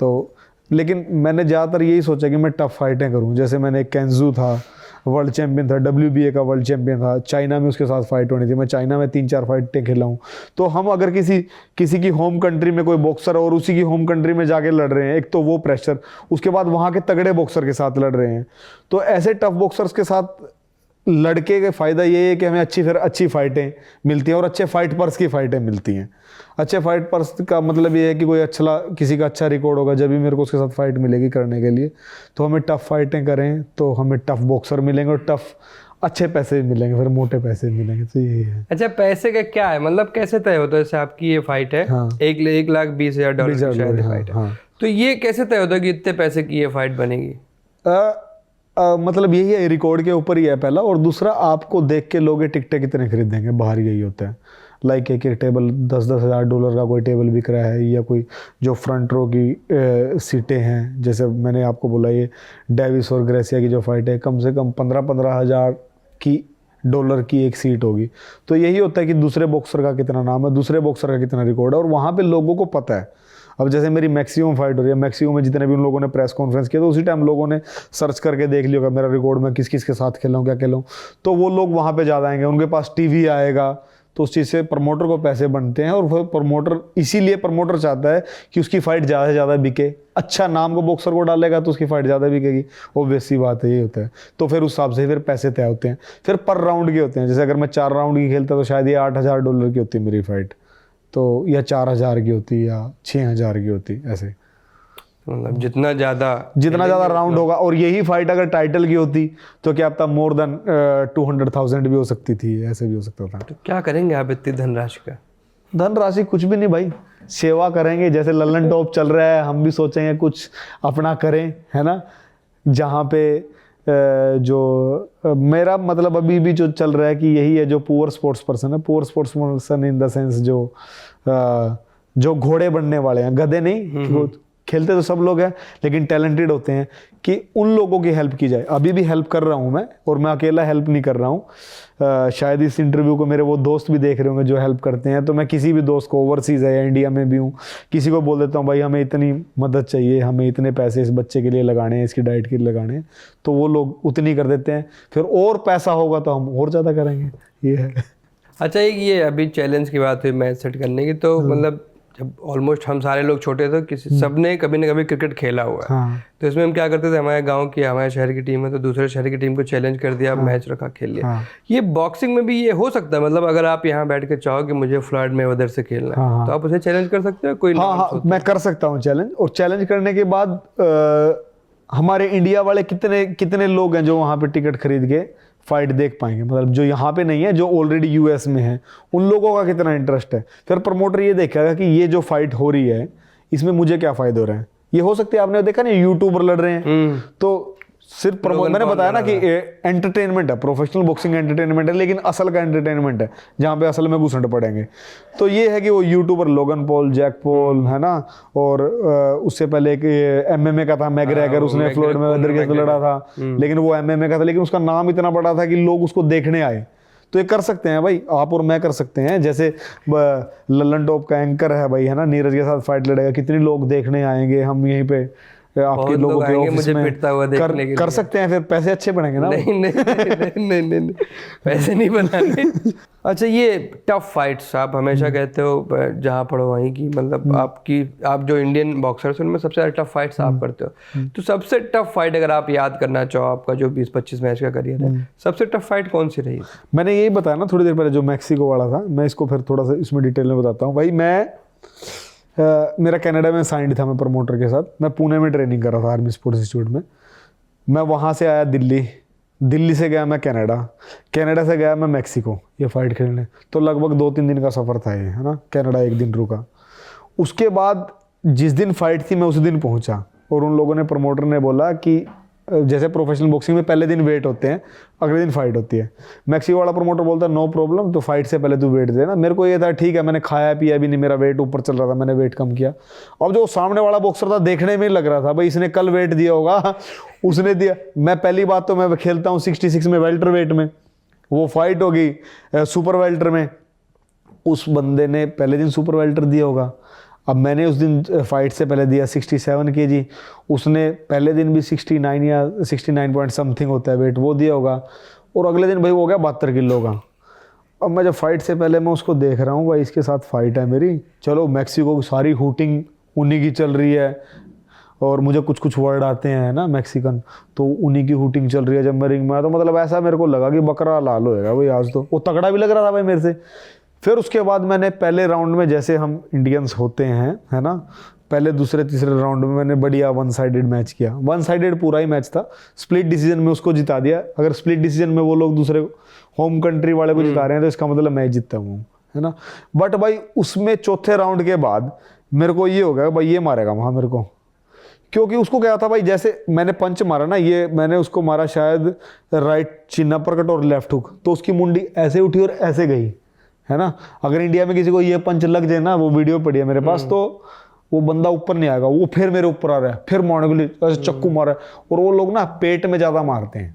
तो लेकिन मैंने ज़्यादातर यही सोचा कि मैं टफ फाइटें करूँ। जैसे मैंने कैंजू था, वर्ल्ड चैंपियन था, WBA का वर्ल्ड चैंपियन था, चाइना में उसके साथ फाइट होनी थी, मैं चाइना में 3-4 फाइटें खेला हूँ। तो हम अगर किसी की होम कंट्री में कोई बॉक्सर है और उसी की होम कंट्री में जाके लड़ रहे हैं, एक तो वो प्रेशर, उसके बाद वहाँ के तगड़े बॉक्सर के साथ लड़ रहे हैं, तो ऐसे टफ बॉक्सर्स के साथ लड़के का फ़ायदा ये है कि हमें अच्छी फाइटें मिलती हैं और अच्छे फाइट पर्स की फाइटें मिलती हैं। अच्छे फाइट पर्स का मतलब ये है कि कोई किसी का अच्छा रिकॉर्ड होगा, जब भी मेरे को उसके साथ फाइट मिलेगी करने के लिए, तो हमें टफ फाइटें करें तो हमें टफ बॉक्सर मिलेंगे और टफ अच्छे पैसे मिलेंगे, फिर मोटे पैसे मिलेंगे, तो यही है। अच्छा, पैसे का क्या है, मतलब कैसे तय होता है? जैसे आपकी ये फाइट है, हाँ। $1,20,000 की शायद फाइट है, तो ये कैसे तय होता है कि इतने पैसे की ये फाइट बनेगी? मतलब यही है, रिकॉर्ड के ऊपर ही है पहला, और दूसरा आपको देख के लोग ये टिकटें कितने खरीदेंगे बाहर, यही होता है। लाइक एक टेबल $10,000 का कोई टेबल बिक रहा है, या कोई जो फ्रंट रो की सीटें हैं, जैसे मैंने आपको बोला ये डेविस और ग्रेसिया की जो फाइट है, कम से कम 15-15 हज़ार की डॉलर की एक सीट होगी। तो यही होता है कि दूसरे बॉक्सर का कितना नाम है, दूसरे बॉक्सर का कितना रिकॉर्ड है, और वहाँ पे लोगों को पता है। अब जैसे मेरी मैक्सिमम फाइट हो रही है, मैक्सिमम में जितने भी उन लोगों ने प्रेस कॉन्फ्रेंस किया, तो उसी टाइम लोगों ने सर्च करके देख लिया होगा मेरा रिकॉर्ड, मैं किस किस के साथ खेला हूँ, क्या खेला हूँ, तो वो लोग वहाँ पे ज़्यादा आएंगे, उनके पास टीवी आएगा, तो उस चीज़ से प्रमोटर को पैसे बनते हैं। और फिर प्रमोटर, इसीलिए प्रमोटर चाहता है कि उसकी फ़ाइट ज़्यादा से ज़्यादा बिके। अच्छा नाम को बॉक्सर को डालेगा तो उसकी फ़ाइट ज़्यादा बिकेगी, ऑब्वियस सी बात है, ये होता है। तो फिर उस हिसाब से फिर पैसे तय होते हैं, फिर पर राउंड के होते हैं। जैसे अगर मैं 4 राउंड की खेलता तो शायद ये $8,000 की होती है मेरी फ़ाइट, तो या 4,000 की होती या 6,000 की होती, ऐसे। मतलब जितना ज़्यादा राउंड होगा, और यही फाइट अगर टाइटल की होती तो क्या पता मोर देन 200,000 भी हो सकती थी, ऐसे भी हो सकता था। तो क्या करेंगे आप इतनी धनराशि का? धनराशि कुछ भी नहीं भाई, सेवा करेंगे। जैसे लल्लन टॉप चल रहा है, हम भी सोचेंगे कुछ अपना करें, है ना। जहाँ पे जो मेरा मतलब अभी भी जो चल रहा है कि यही है, जो पुअर स्पोर्ट्स पर्सन है, poor sports person in the sense जो घोड़े बनने वाले हैं, गधे नहीं, खेलते तो सब लोग हैं लेकिन टैलेंटेड होते हैं, कि उन लोगों की हेल्प की जाए। अभी भी हेल्प कर रहा हूँ मैं, और मैं अकेला हेल्प नहीं कर रहा हूँ। शायद इस इंटरव्यू को मेरे वो दोस्त भी देख रहे होंगे जो हेल्प करते हैं, तो मैं किसी भी दोस्त को, ओवरसीज़ है या इंडिया में भी हूँ, किसी को बोल देता हूँ भाई हमें इतनी मदद चाहिए, हमें इतने पैसे इस बच्चे के लिए लगाने हैं, इसकी डाइट के लिए लगाने हैं, तो वो लोग उतनी कर देते हैं। फिर और पैसा होगा तो हम और ज़्यादा करेंगे, ये है। अच्छा, एक ये अभी चैलेंज की बात हुई मैच सेट करने की, तो मतलब जब ऑलमोस्ट हम सारे लोग छोटे थे, किसी सबने कभी ना कभी क्रिकेट खेला हुआ है। हाँ। तो इसमें हम क्या करते थे, हमारे गांव की, हमारे शहर की टीम है तो दूसरे शहर की टीम को चैलेंज कर दिया, मैच रखा, खेल लिया। ये बॉक्सिंग में भी ये हो सकता है, मतलब अगर आप यहाँ बैठ के चाहो कि मुझे फ्लॉयड मेवेदर से खेलना है, तो आप उसे चैलेंज कर सकते हो। कोई हाँ, मैं कर सकता हूँ चैलेंज, और चैलेंज करने के बाद हमारे इंडिया वाले कितने लोग हैं जो वहाँ पे टिकट खरीद के फाइट देख पाएंगे, मतलब जो यहाँ पे नहीं है, जो ऑलरेडी यूएस में है, उन लोगों का कितना इंटरेस्ट है। फिर प्रमोटर ये देखेगा कि ये जो फाइट हो रही है इसमें मुझे क्या फायदे हो रहे हैं। ये हो सकती है, आपने देखा नहीं यूट्यूबर लड़ रहे हैं, तो सिर्फ मैंने बताया ना कि एंटरटेनमेंट है, प्रोफेशनल बॉक्सिंग एंटरटेनमेंट है, लेकिन असल का एंटरटेनमेंट है जहाँ पे असल में घुसट पड़ेंगे। तो ये है कि वो YouTuber Logan Paul, Jack Paul, है ना, और उससे पहले एक एमएमए का था मैग्रेगर, उसने फ्लोयड मैवेदर के साथ लड़ा था, लेकिन वो एमएमए का था, लेकिन उसका नाम इतना बड़ा था कि लोग उसको देखने आए। तो ये कर सकते हैं भाई, आप और मैं कर सकते हैं। जैसे लल्लन टॉप का एंकर है भाई, है ना, नीरज के साथ फाइट लड़ेगा, कितने लोग देखने आएंगे, हम यहीं पे आपके लोगों के ऑफिस में कर सकते हैं। फिर पैसे अच्छे बनेंगे ना। नहीं, पैसे नहीं बनाने। अच्छा, ये टफ फाइट्स आप हमेशा कहते हो जहाँ पढ़ो वहीं की, मतलब आप जो इंडियन बॉक्सर्स हैं उनमें सबसे ज़्यादा टफ फाइट्स आप करते हो। तो सबसे टफ फाइट अगर आप याद करना चाहो, आपका जो 20-25 मैच का करियर है, सबसे टफ फाइट कौन सी रही? मैंने यही बताया ना थोड़ी देर पहले, जो मैक्सिको वाला था। मैं इसको फिर थोड़ा सा इसमें डिटेल में बताता हूँ भाई। मेरा कनाडा में साइंड था मैं प्रमोटर के साथ, मैं पुणे में ट्रेनिंग कर रहा था आर्मी स्पोर्ट्स इंस्टीट्यूट में। मैं वहाँ से आया दिल्ली से गया मैं कनाडा से गया मैं मैक्सिको ये फाइट खेलने। तो लगभग 2-3 दिन का सफ़र था ये, है ना। कनाडा 1 दिन रुका, उसके बाद जिस दिन फाइट थी मैं उस दिन पहुँचा, और उन लोगों ने, प्रमोटर ने बोला कि जैसे प्रोफेशनल बॉक्सिंग में पहले दिन वेट होते हैं, अगले दिन फाइट होती है। मैक्सिको वाला प्रमोटर बोलता है नो प्रॉब्लम, तो फाइट से पहले तू वेट देना। मेरे को ये था ठीक है, मैंने खाया पिया भी नहीं, मेरा वेट ऊपर चल रहा था, मैंने वेट कम किया। अब जो सामने वाला बॉक्सर था देखने में लग रहा था भाई इसने कल वेट दिया होगा, उसने दिया। मैं पहली बात तो मैं खेलता हूँ 66 में, वेल्टर वेट में, वो फाइट होगी सुपर वेल्टर में, उस बंदे ने पहले दिन सुपर वेल्टर दिया होगा। अब मैंने उस दिन फाइट से पहले दिया 67 kg, उसने पहले दिन भी 69 या 69 पॉइंट समथिंग होता है वेट, वो दिया होगा, और अगले दिन भाई हो गया 72 किलो का। अब मैं जब फाइट से पहले मैं उसको देख रहा हूँ भाई इसके साथ फाइट है मेरी, चलो मैक्सिको की सारी हूटिंग उन्हीं की चल रही है, और मुझे कुछ वर्ड आते हैं ना मैक्सिकन, तो उन्हीं की हूटिंग चल रही है। जब मैं रिंग में आया तो मतलब ऐसा मेरे को लगा कि बकरा लाल होएगा भाई आज तो, वो तगड़ा भी लग रहा था भाई मेरे से। फिर उसके बाद मैंने पहले राउंड में, जैसे हम इंडियंस होते हैं, है ना, पहले दूसरे तीसरे राउंड में मैंने बढ़िया 1 साइडेड मैच किया। 1 साइडेड पूरा ही मैच था, स्प्लिट डिसीजन में उसको जिता दिया। अगर स्प्लिट डिसीजन में वो लोग दूसरे होम कंट्री वाले को जिता रहे हैं तो इसका मतलब मैं जीता हूँ, है ना। बट भाई उसमें चौथे राउंड के बाद मेरे को ये हो गया भाई ये मारेगा वहाँ मेरे को, क्योंकि उसको क्या था भाई, जैसे मैंने पंच मारा ना, ये मैंने उसको मारा शायद राइट चिन्ना प्रकट और लेफ्ट हुक, तो उसकी मुंडी ऐसे उठी और ऐसे गई, है ना। अगर इंडिया में किसी को ये पंच लग जाए ना, वो वीडियो पड़ी है मेरे पास, तो वो बंदा ऊपर नहीं आएगा, वो फिर मेरे ऊपर आ रहा है, फिर मारने के लिए ऐसे चक्कू मारा है। और वो लोग ना पेट में ज़्यादा मारते हैं,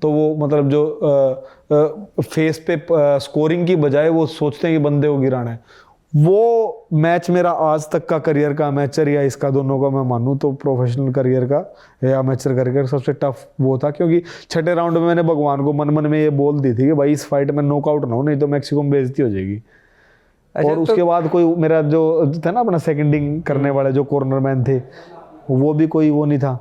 तो वो मतलब जो फेस पे स्कोरिंग की बजाय वो सोचते हैं कि बंदे को गिराना है। वो मैच मेरा आज तक का करियर का अमेचर या इसका दोनों का मैं मानूं तो प्रोफेशनल करियर का या अमेचर करियर सबसे टफ वो था, क्योंकि छठे राउंड में मैंने भगवान को मन मन में ये बोल दी थी कि भाई इस फाइट में नॉकआउट ना हो, नहीं तो मैक्सिको में बेइज्जती हो जाएगी। अच्छा, और उसके बाद कोई मेरा जो था ना अपना सेकंडिंग करने वाले जो कॉर्नर मैन थे, वो भी कोई वो नहीं था,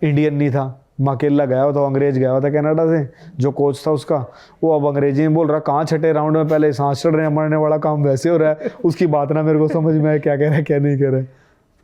इंडियन नहीं था, मैं अकेला गया हुआ था, अंग्रेज गया हुआ था कनाडा से, जो कोच था उसका, वो अब अंग्रेजी में बोल रहा, कहाँ छठे राउंड में पहले सांस चढ़ रहे हैं, मरने वाला काम वैसे हो रहा है, उसकी बात ना मेरे को समझ में आए क्या कह रहा है क्या नहीं कह रहा है,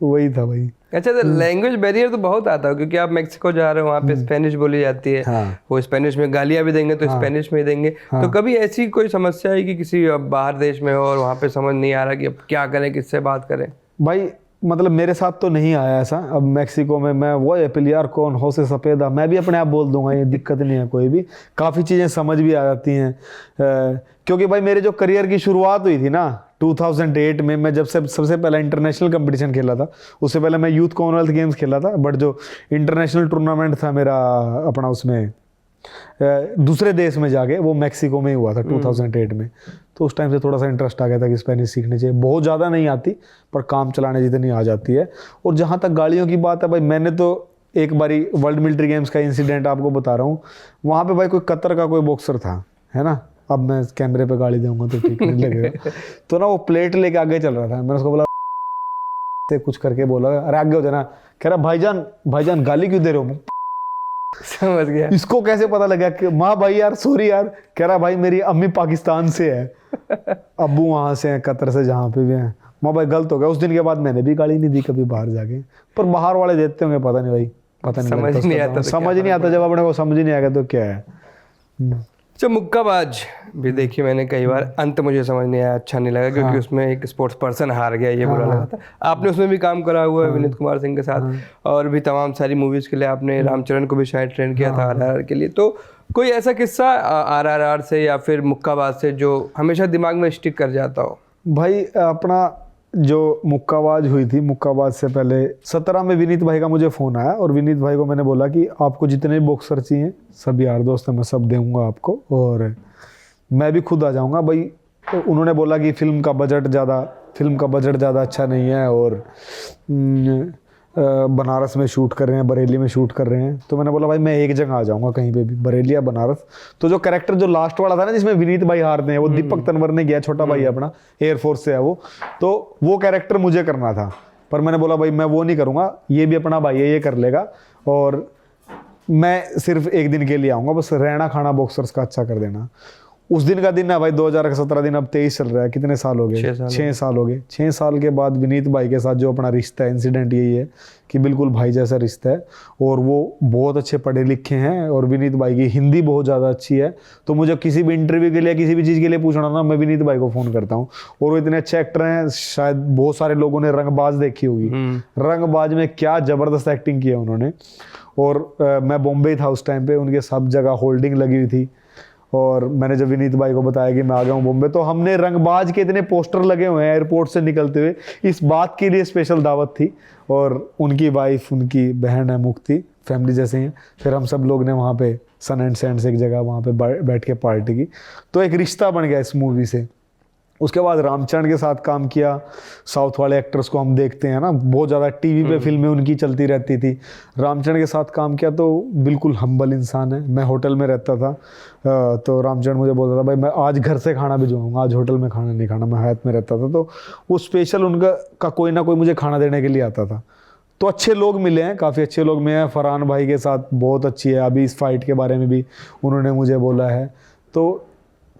तो वही था भाई। अच्छा, तो लैंग्वेज बैरियर तो बहुत आता है, क्योंकि आप मेक्सिको जा रहे हो, वहाँ पे स्पेनिश बोली जाती है। हाँ। वो स्पेनिश में गालियाँ भी देंगे तो स्पेनिश में ही देंगे। तो कभी ऐसी कोई समस्या है कि किसी बाहर देश में हो और वहाँ पे समझ नहीं आ रहा कि अब क्या करें, किससे बात करें? भाई मतलब मेरे साथ तो नहीं आया ऐसा। अब मैक्सिको में मैं वो एपिलियार कौन हो से सफ़ेदा मैं भी अपने आप बोल दूंगा, ये दिक्कत नहीं है कोई भी, काफ़ी चीज़ें समझ भी आ जाती हैं। क्योंकि भाई मेरे जो करियर की शुरुआत हुई थी ना 2008 में, मैं जब से सबसे पहला इंटरनेशनल कंपटीशन खेला था, उससे पहले मैं यूथ कॉमनवेल्थ गेम्स खेला था, बट जो इंटरनेशनल टूर्नामेंट था मेरा अपना उसमें दूसरे देश में जाके, वो मैक्सिको में ही हुआ था 2008 में। तो उस टाइम से थोड़ा सा इंटरेस्ट आ गया था कि स्पेनिश सीखनी चाहिए। बहुत ज़्यादा नहीं आती पर काम चलाने जितनी आ जाती है। और जहाँ तक गाड़ियों की बात है भाई, मैंने तो एक बारी वर्ल्ड मिलिट्री गेम्स का इंसिडेंट आपको बता रहा हूँ। वहाँ पे भाई कोई कतर का कोई बॉक्सर था, है ना, अब मैं कैमरे पे गाली दूंगा तो ठीक नहीं लगेगा। तो ना वो प्लेट लेके आगे चल रहा था, मैंने उसको बोला से कुछ करके बोला, अरे आगे हो जाना। कह रहा भाईजान गाली क्यों दे रहे हो? समझ गया। इसको कैसे पता लगा कि माँ भाई यार सॉरी यार। कह रहा भाई मेरी अम्मी पाकिस्तान से है, अब्बू वहां से हैं, कतर से, जहाँ पे भी हैं। माँ भाई गलत हो गया। उस दिन के बाद मैंने भी गाली नहीं दी कभी बाहर जाके, पर बाहर वाले देते होंगे, पता नहीं भाई, पता नहीं, समझ नहीं आता, समझ नहीं आता। जब अपने को समझ ही नहीं आएगा तो क्या है। अच्छा, मुक्काबाज भी देखी मैंने कई बार, अंत मुझे समझ नहीं आया, अच्छा नहीं लगा, क्योंकि उसमें एक स्पोर्ट्स पर्सन हार गया, ये बुरा लगा था। आपने उसमें भी काम करा हुआ है विनीत कुमार सिंह के साथ, और भी तमाम सारी मूवीज के लिए आपने रामचरण को भी शायद ट्रेन किया था RRR के लिए। तो कोई ऐसा किस्सा RRR से या फिर मुक्काबाज से जो हमेशा दिमाग में स्टिक कर जाता हो? भाई अपना जो मुक्काबाज हुई थी, मुक्काबाज से पहले 17 में विनीत भाई का मुझे फ़ोन आया, और विनीत भाई को मैंने बोला कि आपको जितने भी बॉक्सर चाहिए, सब यार दोस्त हैं, मैं सब दूंगा आपको, और मैं भी खुद आ जाऊंगा भाई। तो उन्होंने बोला कि फिल्म का बजट ज़्यादा अच्छा नहीं है, और बनारस में शूट कर रहे हैं, बरेली में शूट कर रहे हैं। तो मैंने बोला भाई मैं एक जगह आ जाऊंगा, कहीं पे भी, बरेली या बनारस। तो जो कैरेक्टर जो लास्ट वाला था ना, जिसमें विनीत भाई हारते हैं, वो दीपक तनवर ने किया, छोटा भाई अपना, एयरफोर्स से है वो, तो वो कैरेक्टर मुझे करना था। पर मैंने बोला भाई मैं वो नहीं करूँगा, ये भी अपना भाई है, ये कर लेगा, और मैं सिर्फ एक दिन के लिए आऊँगा, बस रहना खाना बॉक्सर्स का अच्छा कर देना। उस दिन का दिन है भाई 2017 दिन, अब 23 चल रहा है, कितने साल हो गए? 6 साल हो गए। 6 साल के बाद विनीत भाई के साथ जो अपना रिश्ता है, इंसिडेंट यही है कि बिल्कुल भाई जैसा रिश्ता है, और वो बहुत अच्छे पढ़े लिखे हैं, और विनीत भाई की हिंदी बहुत ज़्यादा अच्छी है। तो मुझे किसी भी इंटरव्यू के लिए, किसी भी चीज़ के लिए पूछना ना, मैं विनीत भाई को फ़ोन करता हूँ। और वो इतने अच्छे एक्टर हैं, शायद बहुत सारे लोगों ने रंगबाज देखी होगी, रंगबाज में क्या ज़बरदस्त एक्टिंग की है उन्होंने। और मैं बॉम्बे था उस टाइम पे, उनके सब जगह होल्डिंग लगी हुई थी, और मैंने जब विनीत भाई को बताया कि मैं आ गया हूँ बॉम्बे, तो हमने रंगबाज के इतने पोस्टर लगे हुए हैं एयरपोर्ट से निकलते हुए, इस बात के लिए स्पेशल दावत थी। और उनकी वाइफ, उनकी बहन है मुक्ति, फैमिली जैसे हैं। फिर हम सब लोग ने वहाँ पे सन एंड सैंड्स एक जगह वहाँ पे बैठ के पार्टी की, तो एक रिश्ता बन गया इस मूवी से। उसके बाद रामचरण के साथ काम किया। साउथ वाले एक्टर्स को हम देखते हैं ना, बहुत ज़्यादा टीवी पे फिल्में उनकी चलती रहती थी। रामचरण के साथ काम किया तो बिल्कुल हम्बल इंसान है। मैं होटल में रहता था, तो रामचरण मुझे बोलता था भाई मैं आज घर से खाना भिजवाऊंगा, आज होटल में खाना नहीं खाना। मैं हयात में रहता था, तो वो स्पेशल उनका कोई ना कोई मुझे खाना देने के लिए आता था। तो अच्छे लोग मिले हैं, काफ़ी अच्छे लोग मिले हैं। फरहान भाई के साथ बहुत अच्छी है, अभी इस फाइट के बारे में भी उन्होंने मुझे बोला है। तो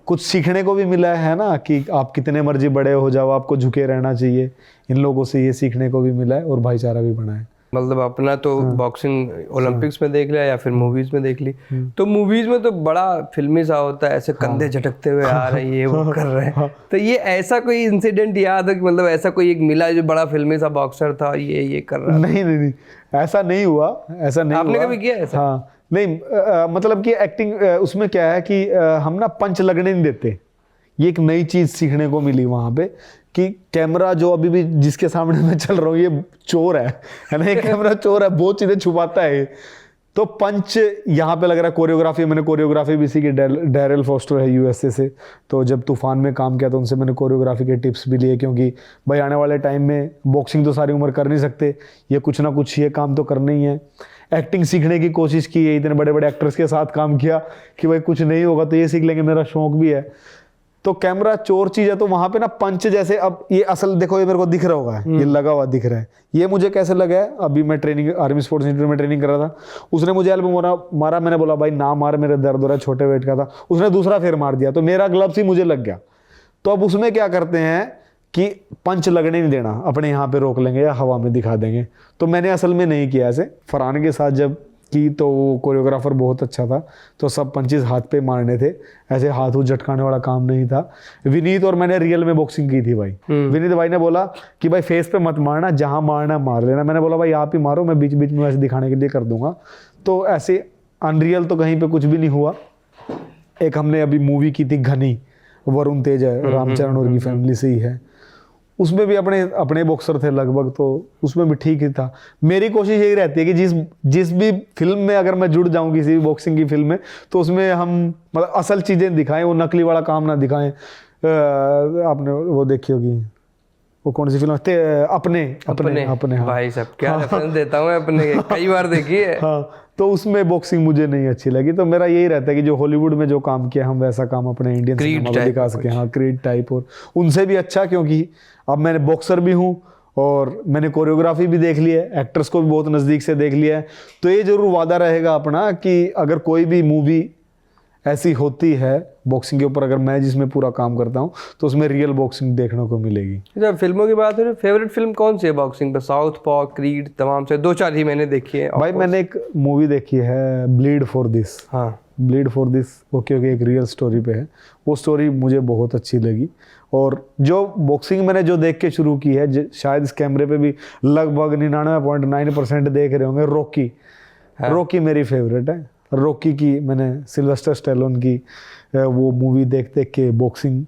कुछ सीखने को भी मिला है ना, कि आप कितने मर्जी बड़े हो जाओ, आपको झुके रहना चाहिए। इन लोगों से ये सीखने को भी मिला है, और भाईचारा भी बना है। मतलब अपना तो बॉक्सिंग ओलंपिक्स में देख लिया या फिर मूवीज में देख ली। तो मूवीज में तो बड़ा फिल्मी सा होता है, ऐसे कंधे झटकते हुए आ रहे हैं, ये वो कर रहे हैं। तो ये ऐसा कोई इंसिडेंट याद है कि मतलब ऐसा कोई एक मिला जो बड़ा फिल्मी सा बॉक्सर था और ये कर रहा था? नहीं, ऐसा नहीं हुआ, ऐसा नहीं आपने हुआ। कभी किया ऐसा? हाँ नहीं, मतलब कि एक्टिंग उसमें क्या है कि हम ना पंच लगने नहीं देते। ये एक नई चीज सीखने को मिली वहां पे कि कैमरा जो अभी भी जिसके सामने मैं चल रहा हूँ ये चोर है ना, ये कैमरा चोर है, बहुत चीजें छुपाता है ये। तो पंच यहाँ पे लग रहा है। कोरियोग्राफी, मैंने कोरियोग्राफी भी सीखी, डैरेल फोस्टर है यूएसए से, तो जब तूफान में काम किया तो उनसे मैंने कोरियोग्राफी के टिप्स भी लिए, क्योंकि भाई आने वाले टाइम में बॉक्सिंग तो सारी उम्र कर नहीं सकते, ये कुछ ना कुछ ये काम तो करना ही है। एक्टिंग सीखने की कोशिश की है, इतने बड़े बड़े एक्टर्स के साथ काम किया कि भाई कुछ नहीं होगा तो ये सीख लेंगे, मेरा शौक भी है। तो कैमरा चोर चीज है, तो वहां पे ना पंच जैसे, अब ये असल देखो, ये मेरे को दिख रहा होगा, ये लगा हुआ दिख रहा है, ये मुझे कैसे लगा है, अभी मैं ट्रेनिंग आर्मी स्पोर्ट्स इंस्टीट्यूट में ट्रेनिंग कर रहा था, उसने मुझे एल्बो मारा, मैंने बोला भाई ना मार, मेरे दर्द हो रहा है, छोटे वेट का था, उसने दूसरा फेर मार दिया, तो मेरा ग्लव्स ही मुझे लग गया। तो अब उसमें क्या करते हैं कि पंच लगने नहीं देना, अपने यहाँ पे रोक लेंगे या हवा में दिखा देंगे। तो मैंने असल में नहीं किया ऐसे, फरहान के साथ जब की तो वो कोरियोग्राफर बहुत अच्छा था, तो सब पंचेस हाथ पे मारने थे, ऐसे हाथ झटकाने वाला काम नहीं था। विनीत और मैंने रियल में बॉक्सिंग की थी भाई। विनीत भाई ने बोला कि भाई फेस पे मत मारना, जहां मारना मार लेना। मैंने बोला भाई आप ही मारो, मैं बीच बीच में ऐसे दिखाने के लिए कर दूंगा। तो ऐसे अनरियल तो कहीं पे कुछ भी नहीं हुआ। एक हमने अभी मूवी की थी घनी, वरुण तेज है, रामचरण और की फैमिली से ही है, उसमें भी अपने बॉक्सर थे लगभग, तो उसमें भी ठीक ही था। मेरी कोशिश यही रहती है कि जिस भी फिल्म में अगर मैं जुड़ जाऊं, किसी भी बॉक्सिंग की फिल्म में, तो उसमें हम मतलब असल चीजें दिखाएं, वो नकली वाला काम ना दिखाएं। आपने वो देखी होगी, वो कौन सी फिल्म, अपने हाँ। भाई साहब क्या रेफरेंस देता हूँ मैं, अपने कई बार देखी है। हाँ, तो उसमें बॉक्सिंग मुझे नहीं अच्छी लगी। तो मेरा यही रहता है कि जो हॉलीवुड में जो काम किया, हम वैसा काम अपने इंडियन सिनेमा में दिखा सके। हाँ, क्रीड टाइप, और उनसे भी अच्छा, क्योंकि अब मैंने बॉक्सर भी हूँ और मैंने कोरियोग्राफी भी देख ली है, एक्टर्स को भी बहुत नज़दीक से देख लिया है। तो ये जरूर वादा रहेगा अपना कि अगर कोई भी मूवी ऐसी होती है बॉक्सिंग के ऊपर, अगर मैं जिसमें पूरा काम करता हूँ, तो उसमें रियल बॉक्सिंग देखने को मिलेगी। जब फिल्मों की बात है, फेवरेट फिल्म कौन सी है बॉक्सिंग पे? साउथ पॉ, क्रीड, तमाम से 2-4 ही मैंने देखी है भाई। मैंने एक मूवी देखी है ब्लीड फॉर दिस। हाँ, ब्लीड फॉर दिस वो क्योंकि एक रियल स्टोरी पे है, वो स्टोरी मुझे बहुत अच्छी लगी। और जो बॉक्सिंग मैंने जो देख के शुरू की है, शायद इस कैमरे पे भी लगभग 99.9% देख रहे होंगे, रॉकी। हाँ। रॉकी मेरी फेवरेट है। रॉकी की मैंने सिल्वेस्टर स्टैलोन की वो मूवी देख देख के बॉक्सिंग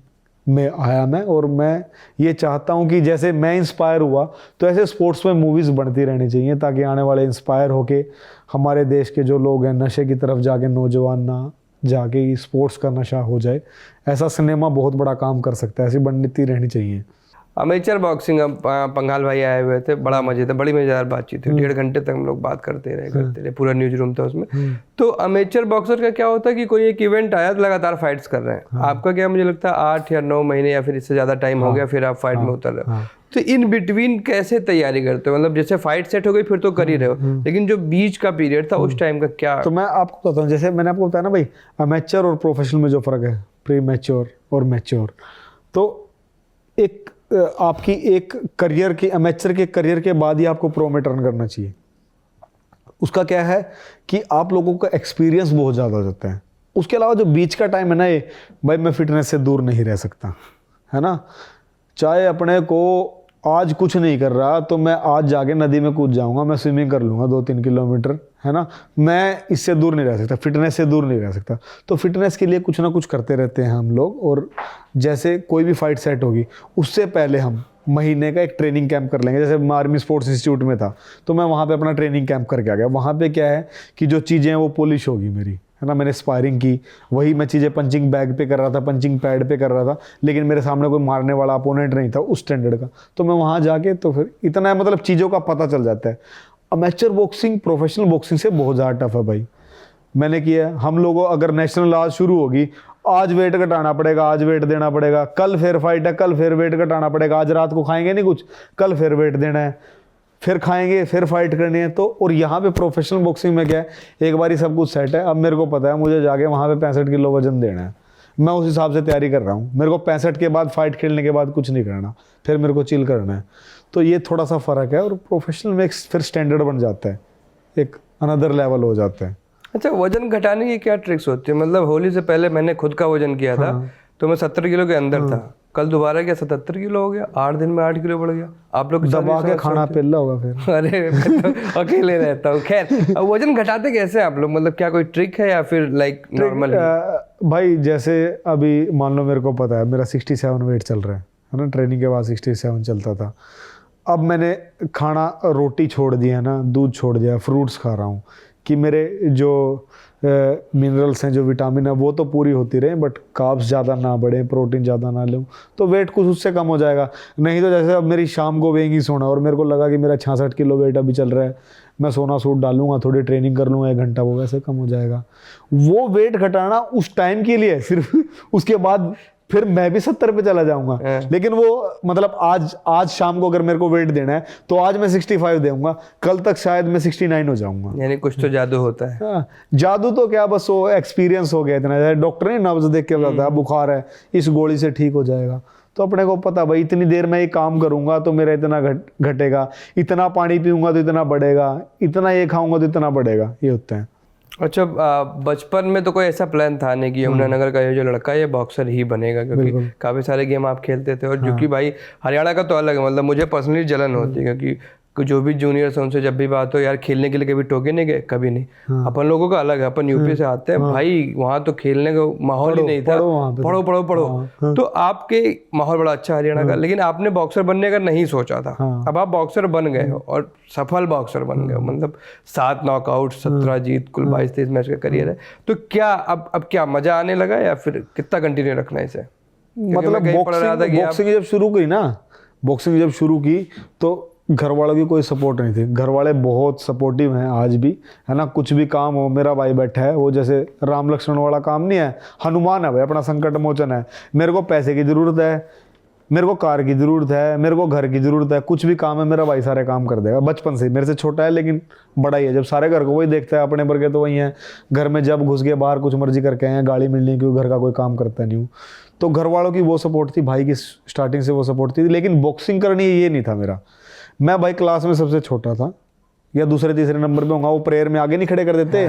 में आया मैं, और मैं ये चाहता हूँ कि जैसे मैं इंस्पायर हुआ, तो ऐसे स्पोर्ट्स में मूवीज़ बनती रहनी चाहिए, ताकि आने वाले इंस्पायर होके हमारे देश के जो लोग हैं नशे की तरफ जाके नौजवान ना जाके स्पोर्ट्स का नशा हो जाए। ऐसा सिनेमा बहुत बड़ा काम कर सकता है, ऐसी बनती रहनी चाहिए। अमेचर बॉक्सिंग, पंघाल भाई आए हुए थे, बड़ा मजे था, बड़ी मजेदार बातचीत हुई, 1.5 घंटे तक हम लोग बात करते रहे, पूरा न्यूज रूम था उसमें। तो अमेचर बॉक्सर का क्या होता है कि कोई एक इवेंट आया तो लगातार फाइट्स कर रहे हैं। आपका क्या, मुझे लगता है 8 या 9 महीने या फिर इससे ज्यादा टाइम हो गया, फिर आप फाइट में उतर रहे हो। तो इन बिटवीन कैसे तैयारी करते हो? मतलब जैसे फाइट सेट हो गई फिर तो कर ही रहे हो, लेकिन जो बीच का पीरियड था उस टाइम का क्या? तो मैं आपको बताता हूँ, जैसे मैंने आपको बताया ना भाई, अमेचर और प्रोफेशनल में जो फर्क है, प्री मैच्योर और मैच्योर। तो एक आपकी एक करियर की, अमेचर के करियर के बाद ही आपको प्रो में टर्न करना चाहिए। उसका क्या है कि आप लोगों का एक्सपीरियंस बहुत ज़्यादा हो जाता है। उसके अलावा जो बीच का टाइम है ना, ये भाई मैं फिटनेस से दूर नहीं रह सकता, है ना। चाहे अपने को आज कुछ नहीं कर रहा, तो मैं आज जाके नदी में कूद जाऊंगा, मैं स्विमिंग कर लूँगा 2-3 किलोमीटर, है ना। मैं इससे दूर नहीं रह सकता, फिटनेस से दूर नहीं रह सकता। तो फिटनेस के लिए कुछ ना कुछ करते रहते हैं हम लोग। और जैसे कोई भी फाइट सेट होगी, उससे पहले हम महीने का एक ट्रेनिंग कैंप कर लेंगे। जैसे मैं आर्मी स्पोर्ट्स इंस्टीट्यूट में था, तो मैं वहाँ पे अपना ट्रेनिंग कैंप करके आ गया। वहाँ पे क्या है कि जो चीज़ें हैं वो पॉलिश होगी मेरी, है ना। मैंने स्पायरिंग की, वही मैं चीज़ें पंचिंग बैग पे कर रहा था, पंचिंग पैड पे कर रहा था, लेकिन मेरे सामने कोई मारने वाला अपोनेंट नहीं था उस स्टैंडर्ड का। तो मैं वहाँ जाके तो फिर इतना मतलब चीज़ों का पता चल जाता है। अमेचर बॉक्सिंग प्रोफेशनल बॉक्सिंग से बहुत ज़्यादा टफ है भाई। मैंने किया, हम लोगों अगर नेशनल आज शुरू होगी, आज वेट घटाना पड़ेगा, आज वेट देना पड़ेगा, कल फिर फाइट है, कल फिर वेट घटाना पड़ेगा, आज रात को खाएंगे नहीं कुछ, कल फिर वेट देना है, फिर खाएंगे, फिर फाइट करनी है। तो और यहाँ पे प्रोफेशनल बॉक्सिंग में क्या है, एक बार ही सब कुछ सेट है, अब मेरे को पता है मुझे जाके वहाँ पे 65 किलो वजन देना है, मैं उस हिसाब से तैयारी कर रहा हूँ। मेरे को 65 के बाद फाइट खेलने के बाद कुछ नहीं करना, फिर मेरे को चिल करना है। तो ये थोड़ा सा फ़र्क है, और प्रोफेशनल में फिर स्टैंडर्ड बन जाता है, एक अनदर लेवल हो जाता है। अच्छा, वजन घटाने की क्या ट्रिक्स होती है? मतलब होली से पहले मैंने खुद का वजन किया था, तो मैं 70 किलो के अंदर था। कल दोबारा क्या 77 किलो हो गया, 8 दिन में 8 किलो बढ़ गया। आप लोग दबा के खाना पिल्ला होगा फिर। अरे मैं तो अकेले रहता हूँ। खैर, अब वजन घटाते कैसे आप लोग? मतलब क्या कोई ट्रिक है या फिर लाइक नॉर्मल? भाई जैसे अभी मान लो मेरे को पता है मेरा 67 वेट चल रहा है ना, ट्रेनिंग के बाद 67 चलता था। अब मैंने खाना रोटी छोड़ दिया ना, दूध छोड़ दिया, फ्रूट्स खा रहा हूँ कि मेरे जो मिनरल्स हैं, जो विटामिन है, वो तो पूरी होती रहे, बट कार्ब्स ज़्यादा ना बढ़े, प्रोटीन ज़्यादा ना लूँ, तो वेट कुछ उससे कम हो जाएगा। नहीं तो जैसे अब मेरी शाम को वेंगी सोना, और मेरे को लगा कि मेरा 66 किलो वेट अभी चल रहा है, मैं सोना सूट डालूंगा, थोड़ी ट्रेनिंग कर लूँगा 1 घंटा, वो वैसे कम हो जाएगा। वो वेट घटाना उस टाइम के लिए सिर्फ, उसके बाद फिर मैं भी 70 पे चला जाऊंगा। लेकिन वो मतलब आज शाम को अगर मेरे को वेट देना है तो आज मैं 65 दूंगा, कल तक शायद मैं 69 हो जाऊंगा। यानी कुछ तो जादू होता है। हाँ, जादू तो क्या, बस वो एक्सपीरियंस हो गया इतना। डॉक्टर ने नब्ज देख के बताया बुखार है, इस गोली से ठीक हो जाएगा। तो अपने को पता भाई इतनी देर में ये काम करूंगा तो मेरा इतना घटेगा, इतना पानी पीऊंगा तो इतना बढ़ेगा, इतना ये खाऊंगा तो इतना बढ़ेगा, ये होता है। अच्छा, बचपन में तो कोई ऐसा प्लान था नहीं कि यमुनानगर का ये जो लड़का है ये बॉक्सर ही बनेगा, क्योंकि काफ़ी सारे गेम आप खेलते थे, और जो कि भाई हरियाणा का तो अलग है। मतलब मुझे पर्सनली जलन होती है, क्योंकि जो भी जूनियर्स हैं उनसे जब भी बात हो, यार खेलने के लिए कभी टोके नहीं गए, कभी नहीं। अपन लोगों का अलग है, अपन यूपी से आते हैं भाई, वहाँ तो खेलने का माहौल ही नहीं था। पढ़ो पढ़ो पढ़ो। तो आपके माहौल बड़ा अच्छा हरियाणा का, लेकिन आपने बॉक्सर बनने का नहीं सोचा था। अब आप बॉक्सर बन गए हो, और सफल बॉक्सर बन गए हो। मतलब 7 नॉकआउट, 17 जीत, कुल 22-23 मैच का करियर है। तो क्या अब क्या मजा आने लगा, या फिर कितना कंटिन्यू रखना है इसे? मतलब बॉक्सिंग जब शुरू की तो घर वालों की कोई सपोर्ट नहीं थी। घर वाले बहुत सपोर्टिव हैं आज भी, है ना। कुछ भी काम हो, मेरा भाई बैठा है, वो जैसे राम लक्ष्मण वाला काम नहीं है, हनुमान है भाई, अपना संकट मोचन है। मेरे को पैसे की ज़रूरत है, मेरे को कार की ज़रूरत है, मेरे को घर की ज़रूरत है, कुछ भी काम है मेरा भाई सारे काम कर देगा। बचपन से, मेरे से छोटा है लेकिन बड़ा ही है। जब सारे घर को वही देखता है, अपने वर्गे तो वही है। घर में जब घुस गए, बाहर कुछ मर्जी करके आए, गाड़ी मिलनी, क्योंकि घर का कोई काम करता नहीं हूँ। तो घर वालों की वो सपोर्ट थी, भाई की स्टार्टिंग से वो सपोर्ट थी। लेकिन बॉक्सिंग करनी ये नहीं था मेरा। मैं भाई क्लास में सबसे छोटा था, या दूसरे तीसरे नंबर पे होगा। वो प्रेयर में आगे नहीं खड़े कर देते।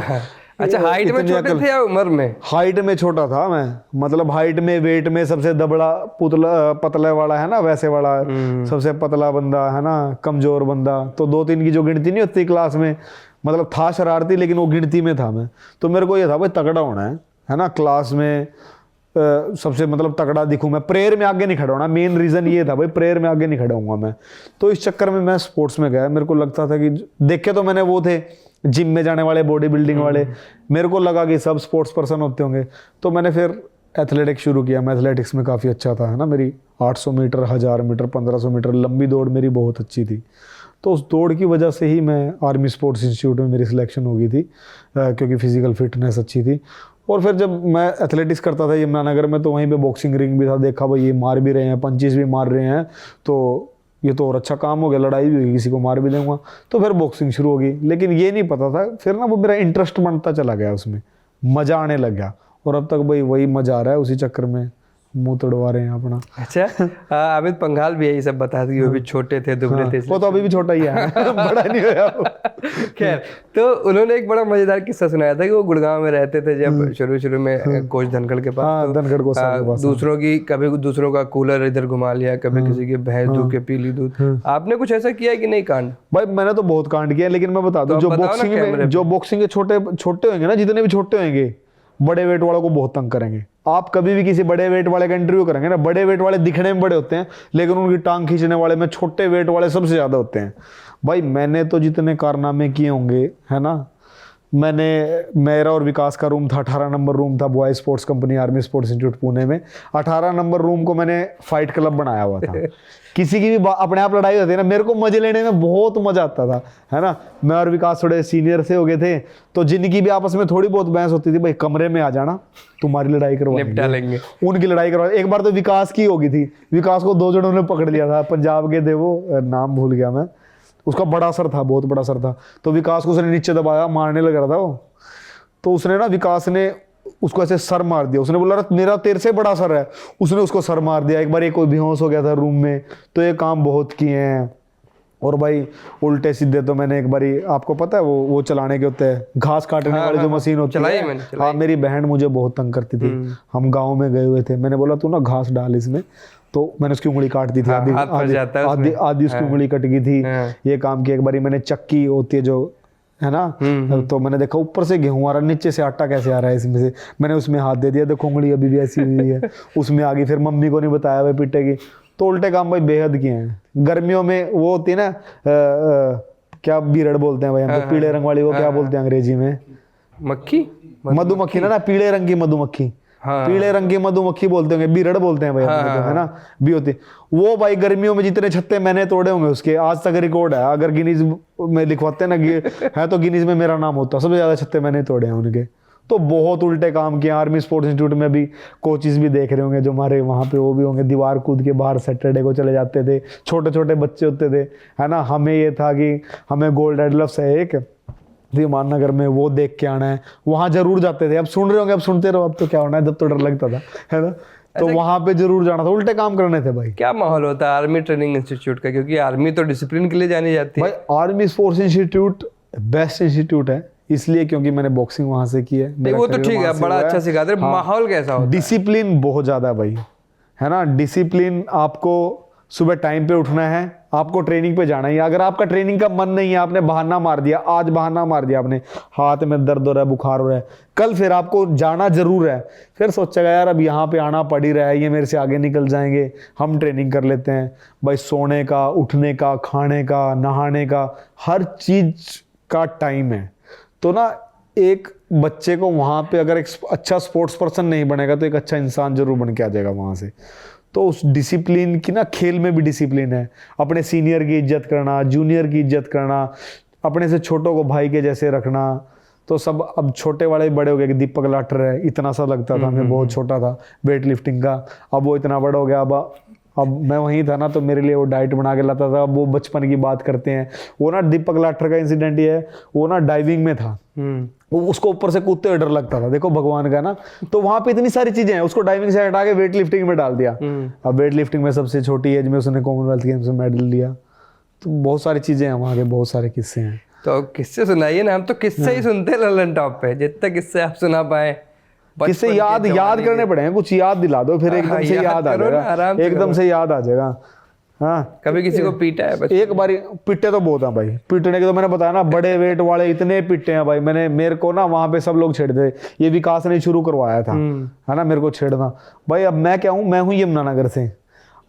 अच्छा, हाइट में छोटे थे या उम्र में? हाइट में छोटा था मैं, मतलब हाइट में, वेट में सबसे दबड़ा पतला वाला है ना, वैसे वाला सबसे पतला बंदा है ना, कमजोर बंदा। तो 2-3 की जो गिनती नहीं होती क्लास में, मतलब था शरारती, लेकिन वो गिनती में था मैं। तो मेरे को ये था भाई तगड़ा होना है ना, क्लास में सबसे मतलब तगड़ा दिखूं मैं। प्रेयर में आगे नहीं खड़ा होना, मेन रीज़न ये था भाई, प्रेयर में आगे नहीं खड़ा हूँगा मैं। तो इस चक्कर में मैं स्पोर्ट्स में गया। मेरे को लगता था कि देखे तो मैंने वो थे जिम में जाने वाले, बॉडी बिल्डिंग वाले, मेरे को लगा कि सब स्पोर्ट्स पर्सन होते होंगे। तो मैंने फिर एथलेटिक्स शुरू किया। मैं एथलेटिक्स में काफ़ी अच्छा था, है ना। मेरी 800 मीटर, 1000 मीटर, 1500 मीटर लंबी दौड़ मेरी बहुत अच्छी थी। तो उस दौड़ की वजह से ही मैं आर्मी स्पोर्ट्स इंस्टीट्यूट में मेरी सिलेक्शन हो गई थी, क्योंकि फिजिकल फिटनेस अच्छी थी। और फिर जब मैं एथलेटिक्स करता था यमुनानगर में, तो वहीं पे बॉक्सिंग रिंग भी था। देखा भाई ये मार भी रहे हैं, पंचेस भी मार रहे हैं, तो ये तो और अच्छा काम हो गया, लड़ाई भी होगी, किसी को मार भी दूंगा। तो फिर बॉक्सिंग शुरू हो गई। लेकिन ये नहीं पता था फिर ना, वो मेरा इंटरेस्ट बनता चला गया, उसमें मज़ा आने लग गया। और अब तक भाई वही मज़ा आ रहा है, उसी चक्कर में मुंह तोड़वा रहे हैं अपना। अच्छा, अमित पंघाल भी यही सब बताते कि वो भी छोटे थे, दुबले थे। वो तो अभी भी छोटा ही है बड़ा नहीं हुआ। खैर, तो उन्होंने एक बड़ा मजेदार किस्सा सुनाया था कि वो गुड़गांव में रहते थे जब शुरू में कोच धनखड़ के पास। धनखड़ को दूसरों की, कभी दूसरों का कूलर इधर घुमा लिया, कभी किसी की भैंस दूध के पी ली दूध। आपने कुछ ऐसा किया कि नहीं कांड? भाई मैंने तो बहुत कांड किया, लेकिन मैं बता दूं, जो बॉक्सिंग के छोटे होंगे ना, जितने भी छोटे होंगे, बड़े वेट वालों को बहुत तंग करेंगे। आप कभी भी किसी बड़े वेट वाले का इंटरव्यू करेंगे ना, बड़े वेट वाले दिखने में बड़े होते हैं, लेकिन उनकी टांग खींचने वाले में छोटे वेट वाले सबसे ज़्यादा होते हैं। भाई मैंने तो जितने कारनामे किए होंगे, है ना, मेरा और विकास का रूम था, 18 नंबर रूम था, boy sports company army sports institute Pune में। 18 नंबर रूम को मैंने फाइट क्लब बनाया हुआ था। किसी की भी अपने आप लड़ाई होती है ना, मेरे को मजे लेने में बहुत मजा आता था, है ना। मैं और विकास थोड़े सीनियर से हो गए थे, तो जिनकी भी आपस में थोड़ी बहुत बहस होती थी, भाई कमरे में आ जाना, तुम्हारी लड़ाई करवा लेंगे, उनकी लड़ाई करवा। एक बार तो विकास की होगी थी, विकास को 2 जनों ने पकड़ लिया था, पंजाब के थे वो, नाम भूल गया मैं। उसका बड़ा सर था, बहुत बड़ा सर था। तो विकास को उसने नीचे दबाया, मारने लग रहा था वो। तो उसने ना, विकास ने उसको ऐसे सर मार दिया। उसने बोला अरे मेरा तेरे से बड़ा सर है, उसने उसको सर मार दिया। एक बार ये कोई बेहोश हो गया था रूम में। तो ये काम बहुत किए हैं। और भाई उल्टे सीधे तो मैंने एक बारी, आपको पता है वो चलाने के होते हैं घास काटने वाली जो मशीन होती चलाई है, मैंने, हाँ मेरी बहन मुझे बहुत तंग करती थी। हम गांव में गए हुए थे, मैंने बोला तू ना घास डाल इसमें, तो मैंने उसकी उंगली काट दी थी। हाँ, हाथ फंस जाता है उसमें। आधी उसकी उंगली कट गई थी। ये काम किया। एक बारी मैंने चक्की होती है जो है ना, तो मैंने देखा ऊपर से गेहूं आ रहा है, नीचे से आटा कैसे आ रहा है इसमें से, मैंने उसमें हाथ दे दिया, देखो उंगली अभी भी ऐसी हुई है। उसमें आ गई, फिर मम्मी को नहीं बताया भाई पिटेगी। तो उल्टे काम भाई बेहद किए हैं। गर्मियों में वो होती है ना क्या बीरड़ बोलते हैं भाई हम तो, पीले रंग वाली, वो क्या बोलते हैं अंग्रेजी में, मक्खी, मधुमक्खी ना, पीले रंग की मधुमक्खी, पीले रंग की मधुमक्खी बोलते होंगे, बीरड़ बोलते हैं भाई हम लोग तो, है ना, भी होती। वो भाई गर्मियों में जितने छत्ते मैंने तोड़े होंगे उसके आज तक रिकॉर्ड है। अगर गिनीज में लिखवाते हैं ना है तो गिनीज में मेरा नाम होता, सबसे ज्यादा छत्ते मैंने तोड़े हैं उनके। तो बहुत उल्टे काम किए। आर्मी स्पोर्ट्स इंस्टीट्यूट में भी कोचेस भी देख रहे होंगे जो हमारे वहाँ पे, वो भी होंगे दीवार कूद के बाहर सैटरडे को चले जाते थे। छोटे छोटे बच्चे होते थे, है ना। हमें ये था कि हमें गोल्ड एडलफ्स है एक विमान नगर में, वो देख के आना है, वहाँ जरूर जाते थे। अब सुन रहे होंगे, अब सुनते रहो, अब तो क्या होना है, जब तो डर लगता था, है ना। तो वहाँ पे जरूर जाना था, उल्टे काम करने थे भाई। क्या माहौल होता है आर्मी ट्रेनिंग इंस्टीट्यूट का, क्योंकि आर्मी तो डिसिप्लिन के लिए जानी जाती है भाई। Army sports institute best institute है, इसलिए क्योंकि मैंने बॉक्सिंग वहां से की है। वो तो ठीक है, बड़ा अच्छा सिखाते हैं। माहौल कैसा होता है? डिसिप्लिन बहुत ज्यादा भाई, है ना। डिसिप्लिन, आपको सुबह टाइम पे उठना है, आपको ट्रेनिंग पे जाना है। अगर आपका ट्रेनिंग का मन नहीं है, आपने बहाना मार दिया, आज बहाना मार दिया आपने, हाथ में दर्द हो रहा है, बुखार हो रहा है, कल फिर आपको जाना जरूर है, फिर सोचेगा यार अब यहाँ पे आना पड़ ही रहा है, ये मेरे से आगे निकल जाएंगे, हम ट्रेनिंग कर लेते हैं। भाई सोने का, उठने का, खाने का, नहाने का, हर चीज का टाइम है। तो ना एक बच्चे को वहाँ पे अगर एक अच्छा स्पोर्ट्स पर्सन नहीं बनेगा तो एक अच्छा इंसान जरूर बन के आ जाएगा वहाँ से। तो उस डिसिप्लिन की ना, खेल में भी डिसिप्लिन है। अपने सीनियर की इज्जत करना, जूनियर की इज्जत करना, अपने से छोटों को भाई के जैसे रखना। तो सब अब छोटे वाले बड़े हो गए कि दीपक लाटर है, इतना सा लगता था, मैं बहुत छोटा था वेट लिफ्टिंग का, अब वो इतना बड़ा हो गया। अब मैं वहीं था ना, तो मेरे लिए वो डाइट बना के लाता था। अब वो बचपन की बात करते हैं। वो ना दीपक लाठर का इंसिडेंट ये है, वो ना डाइविंग में था, वो उसको ऊपर से कूदते हुए डर लगता था, देखो भगवान का ना। तो वहां पे इतनी सारी चीजें हैं, उसको डाइविंग से हटा के वेट लिफ्टिंग में डाल दिया। अब वेट लिफ्टिंग में सबसे छोटी एज में उसने कॉमनवेल्थ गेम्स में मेडल लिया। तो बहुत सारी चीजें हैं वहां के, बहुत सारे किस्से हैं। तो किस्से सुनाइए ना, हम तो किस्से ही सुनते हैं ललन टॉप पे, जितने किस्से आप सुना पाए। किससे याद करने पड़े, कुछ याद दिला दो, फिर एकदम से याद आ जाएगा, एकदम से याद आ जाएगा। हाँ, कभी किसी को पीटा है बच्चे? एक बारी पिटे तो बहुत हैं भाई। पीटने के तो मैंने बताया ना, बड़े वेट वाले इतने पिटे हैं भाई। मेरे को ना वहां पे सब लोग छेड़ते थे, ये विकास ने शुरू करवाया था, है ना, मेरे को छेड़ना भाई। अब मैं क्या हूँ, मैं हूँ यमुनानगर से।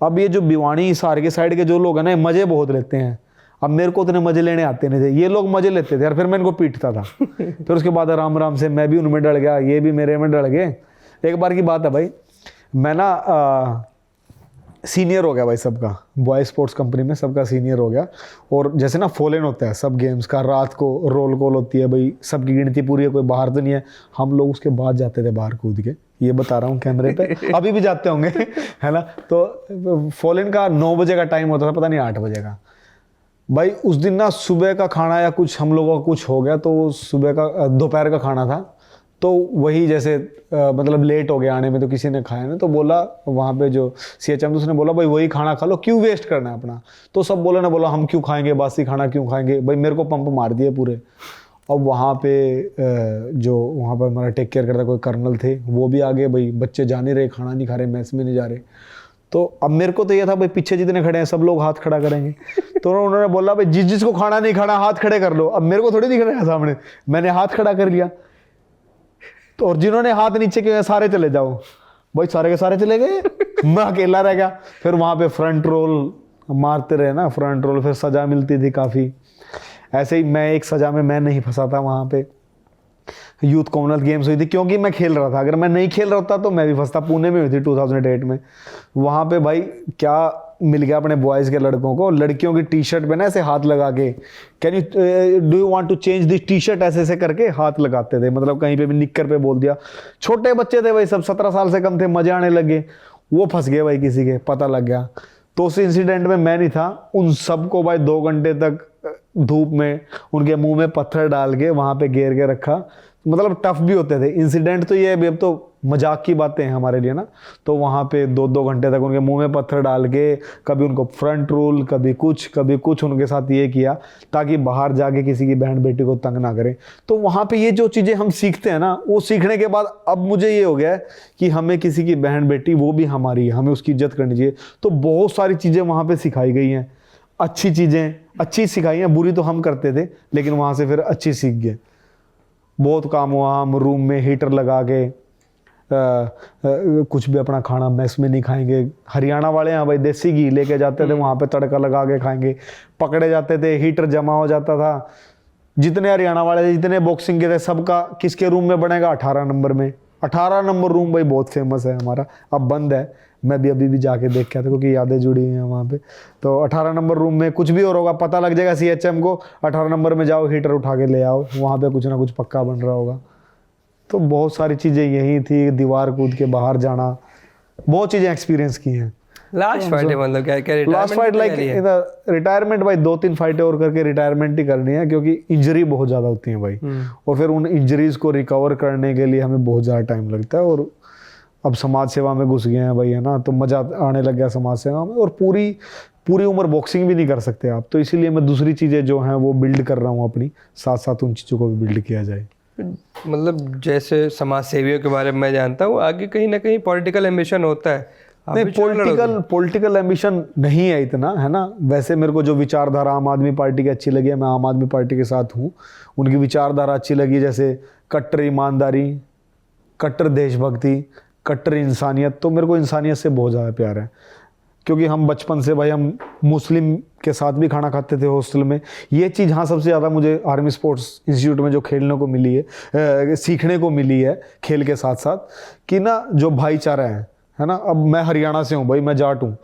अब ये जो भिवानी हिसार के साइड के जो लोग हैं ना, मजे बहुत लेते हैं। अब मेरे को उतने मजे लेने आते नहीं थे, ये लोग मजे लेते थे यार, फिर मैं इनको पीटता था। फिर उसके बाद आराम आराम से मैं भी उनमें डल गया, ये भी मेरे में डल गए। एक बार की बात है भाई, मैं ना सीनियर हो गया भाई सबका, बॉय स्पोर्ट्स कंपनी में सबका सीनियर हो गया। और जैसे ना फॉलन होता है सब गेम्स का, रात को रोल कॉल होती है भाई, सबकी गिनती पूरी है, कोई बाहर तो नहीं है। हम लोग उसके बाद जाते थे बाहर कूद के, ये बता रहा हूँ कैमरे पे, अभी भी जाते होंगे, है ना। तो फॉलन का 9 बजे का टाइम होता था, पता नहीं 8 बजे का। भाई उस दिन ना सुबह का खाना या कुछ हम लोगों का कुछ हो गया, तो सुबह का दोपहर का खाना था, तो वही जैसे मतलब लेट हो गया आने में, तो किसी ने खाया नहीं, तो बोला वहाँ पे जो CHM, तो उसने बोला भाई वही खाना खा लो, क्यों वेस्ट करना है अपना। तो सब बोले ना, बोला हम क्यों खाएंगे बासी खाना, क्यों खाएंगे भाई। मेरे को पंप मार दिए पूरे। अब वहाँ पे जो वहाँ पर हमारा टेक केयर करता कोई कर्नल थे, वो भी आ गए भाई, बच्चे जा नहीं रहे, खाना नहीं खा रहे, मैस में नहीं जा रहे। तो अब मेरे को तो ये था भाई, पीछे जितने खड़े हैं सब लोग हाथ खड़ा करेंगे। तो उन्होंने बोला भाई जिसको खाना नहीं खाना हाथ खड़े कर लो। अब मेरे को थोड़ी दिख रहा है सामने, मैंने हाथ खड़ा कर लिया। तो और जिन्होंने हाथ नीचे किए सारे चले जाओ, भाई सारे के सारे चले गए, मैं अकेला रह गया। फिर वहाँ पे फ्रंट रोल मारते रहे ना, फ्रंट रोल, फिर सजा मिलती थी काफ़ी। ऐसे ही मैं एक सजा में मैं नहीं फंसा था वहाँ पे। यूथ कॉमनवेल्थ गेम्स हुई थी, क्योंकि मैं खेल रहा था, अगर मैं नहीं खेल रहा होता तो मैं भी फंसता। पुणे में हुई थी 2008 में। वहाँ पे भाई क्या मिल गया अपने बॉयज़ के लड़कों को, लड़कियों की टी शर्ट पे ना ऐसे हाथ लगा के, can you do you want to change this T shirt, ऐसे ऐसे करके हाथ लगाते थे। मतलब कहीं पे भी निक्कर पे बोल दिया। छोटे बच्चे थे भाई, सब 17 साल से कम थे, मजे आने लगे। वो फंस गए भाई, किसी के पता लग गया। तो उस इंसिडेंट में मैं नहीं था। उन सबको भाई 2 घंटे तक धूप में उनके मुंह में पत्थर डाल के वहाँ पे घेर के रखा। मतलब टफ भी होते थे। इंसिडेंट तो ये है, अभी अब तो मजाक की बातें हैं हमारे लिए ना, तो वहाँ पे 2-2 घंटे तक उनके मुंह में पत्थर डाल के, कभी उनको फ्रंट रूल, कभी कुछ उनके साथ ये किया ताकि बाहर जाके किसी की बहन बेटी को तंग ना करें। तो वहाँ पे ये जो चीज़ें हम सीखते हैं ना, वो सीखने के बाद अब मुझे ये हो गया है कि हमें किसी की बहन बेटी वो भी हमारी है, हमें उसकी इज्जत करनी चाहिए। तो बहुत सारी चीज़ें वहाँ पर सिखाई गई हैं, अच्छी चीज़ें अच्छी सिखाई हैं, बुरी तो हम करते थे लेकिन वहाँ से फिर अच्छी सीख गए। बहुत काम हुआ, हम रूम में हीटर लगा के कुछ भी अपना खाना मेस में नहीं खाएंगे। हरियाणा वाले हैं भाई, देसी घी लेके जाते थे, वहाँ पे तड़का लगा के खाएंगे। पकड़े जाते थे, हीटर जमा हो जाता था। जितने हरियाणा वाले थे, जितने बॉक्सिंग के थे, सबका किसके रूम में बनेगा? 18 नंबर में। 18 नंबर रूम भाई बहुत फेमस है हमारा, अब बंद है, मैं भी अभी जाके देख के आता क्योंकि यादें जुड़ी हुई हैं वहाँ पे। तो 18 नंबर रूम में कुछ भी और होगा, पता लग जाएगा CHM को, 18 नंबर में जाओ, हीटर उठा के ले आओ, वहाँ पे कुछ ना कुछ पक्का बन रहा होगा। तो बहुत सारी चीज़ें यही थी, दीवार कूद के बाहर जाना, बहुत चीज़ें एक्सपीरियंस की हैं। लास्ट फाइट है मतलब क्या लास्ट फाइट लाइक रिटायरमेंट भाई, 2-3 फाइटें और करके रिटायरमेंट ही करनी है, क्योंकि इंजरी बहुत ज़्यादा होती है भाई, और फिर उन इंजरीज को रिकवर करने के लिए हमें बहुत ज़्यादा टाइम लगता है। और अब समाज सेवा में घुस गए हैं भाई, है ना, तो मज़ा आने लग गया समाज सेवा में। और पूरी उम्र बॉक्सिंग भी नहीं कर सकते आप, तो इसीलिए मैं दूसरी चीज़ें जो हैं वो बिल्ड कर रहा हूँ अपनी, साथ साथ उन चीज़ों को भी बिल्ड किया जाए। मतलब जैसे समाज सेवियों के बारे में मैं जानता हूँ, आगे कहीं ना कहीं पॉलिटिकल एम्बिशन होता है। नहीं, पॉलिटिकल एम्बिशन नहीं है इतना, है ना। वैसे मेरे को जो विचारधारा आम आदमी पार्टी की अच्छी लगी है, मैं आम आदमी पार्टी के साथ हूँ। उनकी विचारधारा अच्छी लगी, जैसे कट्टर ईमानदारी, कट्टर देशभक्ति, कट्टर इंसानियत। तो मेरे को इंसानियत से बहुत ज़्यादा प्यार है, क्योंकि हम बचपन से भाई, हम मुस्लिम के साथ भी खाना खाते थे हॉस्टल में। ये चीज़ हाँ सबसे ज़्यादा मुझे आर्मी स्पोर्ट्स इंस्टीट्यूट में जो खेलने को मिली है, सीखने को मिली है खेल के साथ साथ, कि ना जो भाईचारा है ना। अब मैं हरियाणा से हूँ भाई, मैं जाट हूँ,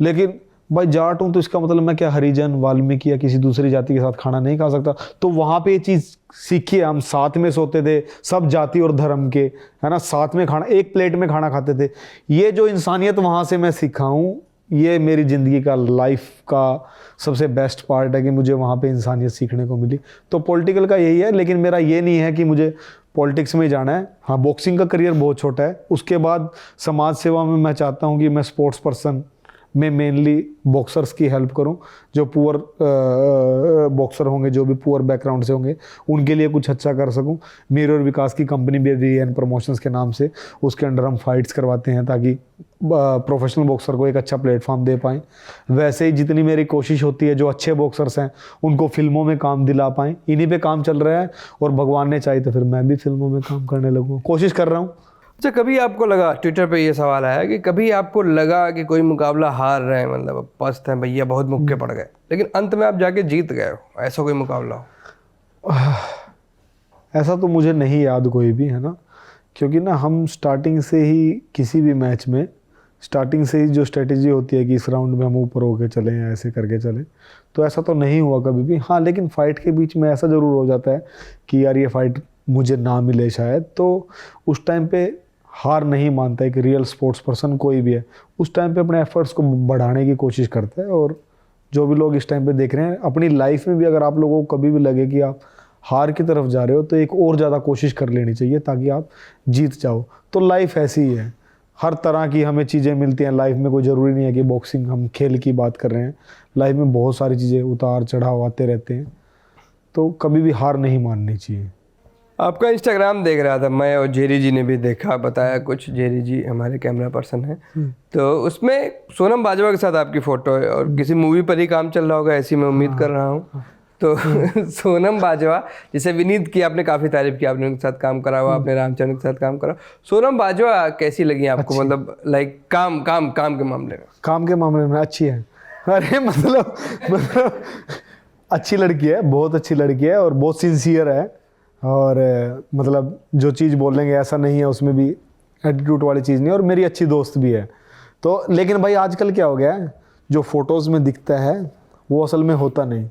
लेकिन भाई जाट हूँ तो इसका मतलब मैं क्या हरिजन, वाल्मीकि या किसी दूसरी जाति के साथ खाना नहीं खा सकता? तो वहाँ पे ये चीज़ सीखी है। हम साथ में सोते थे, सब जाति और धर्म के, है ना, साथ में खाना, एक प्लेट में खाना खाते थे। ये जो इंसानियत वहाँ से मैं सीखा हूँ, ये मेरी ज़िंदगी का, लाइफ का सबसे बेस्ट पार्ट है कि मुझे वहाँ पे इंसानियत सीखने को मिली। तो पॉलिटिकल का यही है, लेकिन मेरा ये नहीं है कि मुझे पॉलिटिक्स में जाना है। हाँ, बॉक्सिंग का करियर बहुत छोटा है, उसके बाद समाज सेवा में मैं चाहता हूँ कि मैं स्पोर्ट्स पर्सन में मेनली बॉक्सर्स की हेल्प करूं, जो पुअर बॉक्सर होंगे, जो भी पुअर बैकग्राउंड से होंगे, उनके लिए कुछ अच्छा कर सकूं। मेरे और विकास की कंपनी भी VN प्रमोशंस के नाम से, उसके अंडर हम फाइट्स करवाते हैं ताकि प्रोफेशनल बॉक्सर को एक अच्छा प्लेटफॉर्म दे पाएँ। वैसे ही जितनी मेरी कोशिश होती है, जो अच्छे बॉक्सर्स हैं उनको फिल्मों में काम दिला पाएँ, इन्हीं पे काम चल रहा है। और भगवान ने चाहे तो फिर मैं भी फिल्मों में काम करने लगूँ, कोशिश कर रहा हूँ। अच्छा, कभी आपको लगा, ट्विटर पे ये सवाल आया कि कभी आपको लगा कि कोई मुकाबला हार रहे हैं, मतलब अब पस्त हैं भैया, बहुत मुक्के पड़ गए, लेकिन अंत में आप जाके जीत गए हो, ऐसा कोई मुकाबला हो? ऐसा तो मुझे नहीं याद कोई भी, है ना, क्योंकि ना हम स्टार्टिंग से ही किसी भी मैच में स्टार्टिंग से ही जो स्ट्रेटेजी होती है कि इस राउंड में हम ऊपर होके चलें या ऐसे करके चलें, तो ऐसा तो नहीं हुआ कभी भी। हाँ, लेकिन फ़ाइट के बीच में ऐसा ज़रूर हो जाता है कि यार ये फ़ाइट मुझे ना मिले शायद, तो उस टाइम पे हार नहीं मानता है कि रियल स्पोर्ट्स पर्सन कोई भी है। उस टाइम पे अपने एफर्ट्स को बढ़ाने की कोशिश करता है। और जो भी लोग इस टाइम पे देख रहे हैं, अपनी लाइफ में भी अगर आप लोगों को कभी भी लगे कि आप हार की तरफ जा रहे हो, तो एक और ज़्यादा कोशिश कर लेनी चाहिए ताकि आप जीत जाओ। तो लाइफ ऐसी ही है, हर तरह की हमें चीज़ें मिलती हैं लाइफ में। कोई ज़रूरी नहीं है कि बॉक्सिंग, हम खेल की बात कर रहे हैं, लाइफ में बहुत सारी चीज़ें उतार चढ़ाव आते रहते हैं, तो कभी भी हार नहीं माननी चाहिए। आपका इंस्टाग्राम देख रहा था मैं, और जेरी जी ने भी देखा, बताया कुछ। जेरी जी हमारे कैमरा पर्सन हैं, तो उसमें सोनम बाजवा के साथ आपकी फ़ोटो है, और किसी मूवी पर ही काम चल रहा होगा, ऐसी मैं उम्मीद कर रहा हूँ। तो सोनम बाजवा, जिसे विनीत की आपने काफ़ी तारीफ की, आपने उनके साथ काम करा हुआ, आपने रामचंद्र के साथ काम करा। सोनम बाजवा कैसी लगी आपको? मतलब लाइक काम के मामले में? काम के मामले में अच्छी है। अरे मतलब अच्छी लड़की है, बहुत अच्छी लड़की है, और बहुत सिंसियर है। और मतलब जो चीज़ बोलेंगे ऐसा नहीं है, उसमें भी एटीट्यूड वाली चीज़ नहीं है, और मेरी अच्छी दोस्त भी है। तो लेकिन भाई आजकल क्या हो गया है, जो फ़ोटोज़ में दिखता है वो असल में होता नहीं।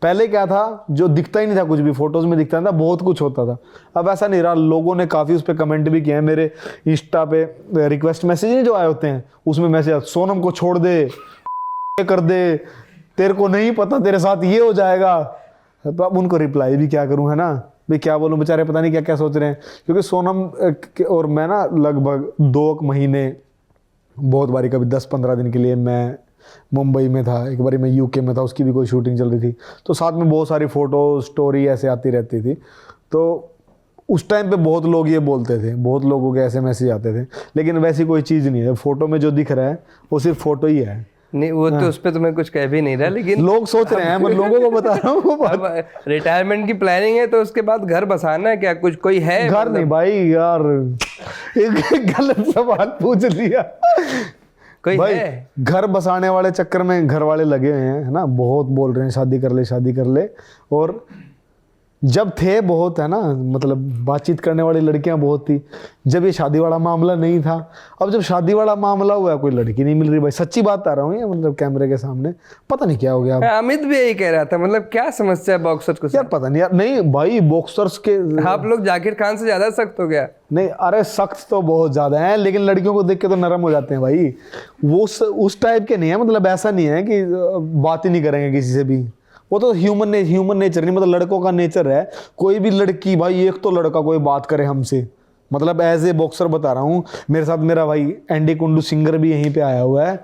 पहले क्या था, जो दिखता ही नहीं था कुछ भी, फ़ोटोज़ में दिखता था बहुत कुछ होता था। अब ऐसा नहीं रहा। लोगों ने काफ़ी उस पर कमेंट भी किए हैं, मेरे इंस्टा पे रिक्वेस्ट मैसेज जो आए होते हैं, उसमें मैसेज, सोनम को छोड़ दे, ये कर दे, तेरे को नहीं पता तेरे साथ ये हो जाएगा। तो अब उनको रिप्लाई भी क्या करूँ, है ना। भाई क्या बोलूं, बेचारे पता नहीं क्या क्या सोच रहे हैं। क्योंकि सोनम और मैं ना लगभग 2 महीने बहुत बारी, कभी 10-15 दिन के लिए मैं मुंबई में था, एक बारी मैं यूके में था, उसकी भी कोई शूटिंग चल रही थी, तो साथ में बहुत सारी फ़ोटो स्टोरी ऐसे आती रहती थी। तो उस टाइम पे बहुत लोग ये बोलते थे, बहुत लोगों के ऐसे मैसेज आते थे, लेकिन वैसी कोई चीज़ नहीं है। फ़ोटो में जो दिख रहा है वो सिर्फ फ़ोटो ही है। नहीं वो तो उस पे तो मैं कुछ कह भी नहीं रहा, लेकिन लोग सोच रहे हैं, मैं लोगों को बता रहा हूँ वो बात। अब रिटायरमेंट की प्लानिंग है तो उसके बाद घर बसाना है क्या, कुछ कोई है? घर नहीं भाई यार, एक गलत सवाल पूछ लिया। कोई भाई है? घर बसाने वाले चक्कर में घर वाले लगे हुए हैं, है ना, बहुत बोल रहे हैं शादी कर ले शादी कर ले। और जब थे बहुत, है ना, मतलब बातचीत करने वाली लड़कियां बहुत थी, जब ये शादी वाला मामला नहीं था। अब जब शादी वाला मामला हुआ, कोई लड़की नहीं मिल रही भाई, सच्ची बात बता रहा हूँ ये, मतलब कैमरे के सामने पता नहीं क्या हो गया। अमित भी यही कह रहा था, मतलब क्या समस्या है बॉक्सर्स को? यार पता नहीं यार, नहीं भाई बॉक्सर्स के आप लोग जाकिर खान से ज्यादा सख्त हो गया। नहीं, अरे सख्त तो बहुत ज्यादा है, लेकिन लड़कियों को देख के तो नरम हो जाते हैं भाई। वो उस टाइप के नहीं है, मतलब ऐसा नहीं है कि बात ही नहीं करेंगे किसी से भी। वो तो ह्यूमन नेचर नहीं, मतलब लड़कों का नेचर है। कोई भी लड़की भाई, एक तो लड़का कोई बात करे हमसे, मतलब एज ए बॉक्सर बता रहा हूँ, मेरे साथ मेरा भाई एंडी कुंडू सिंगर भी यहीं पे आया हुआ है।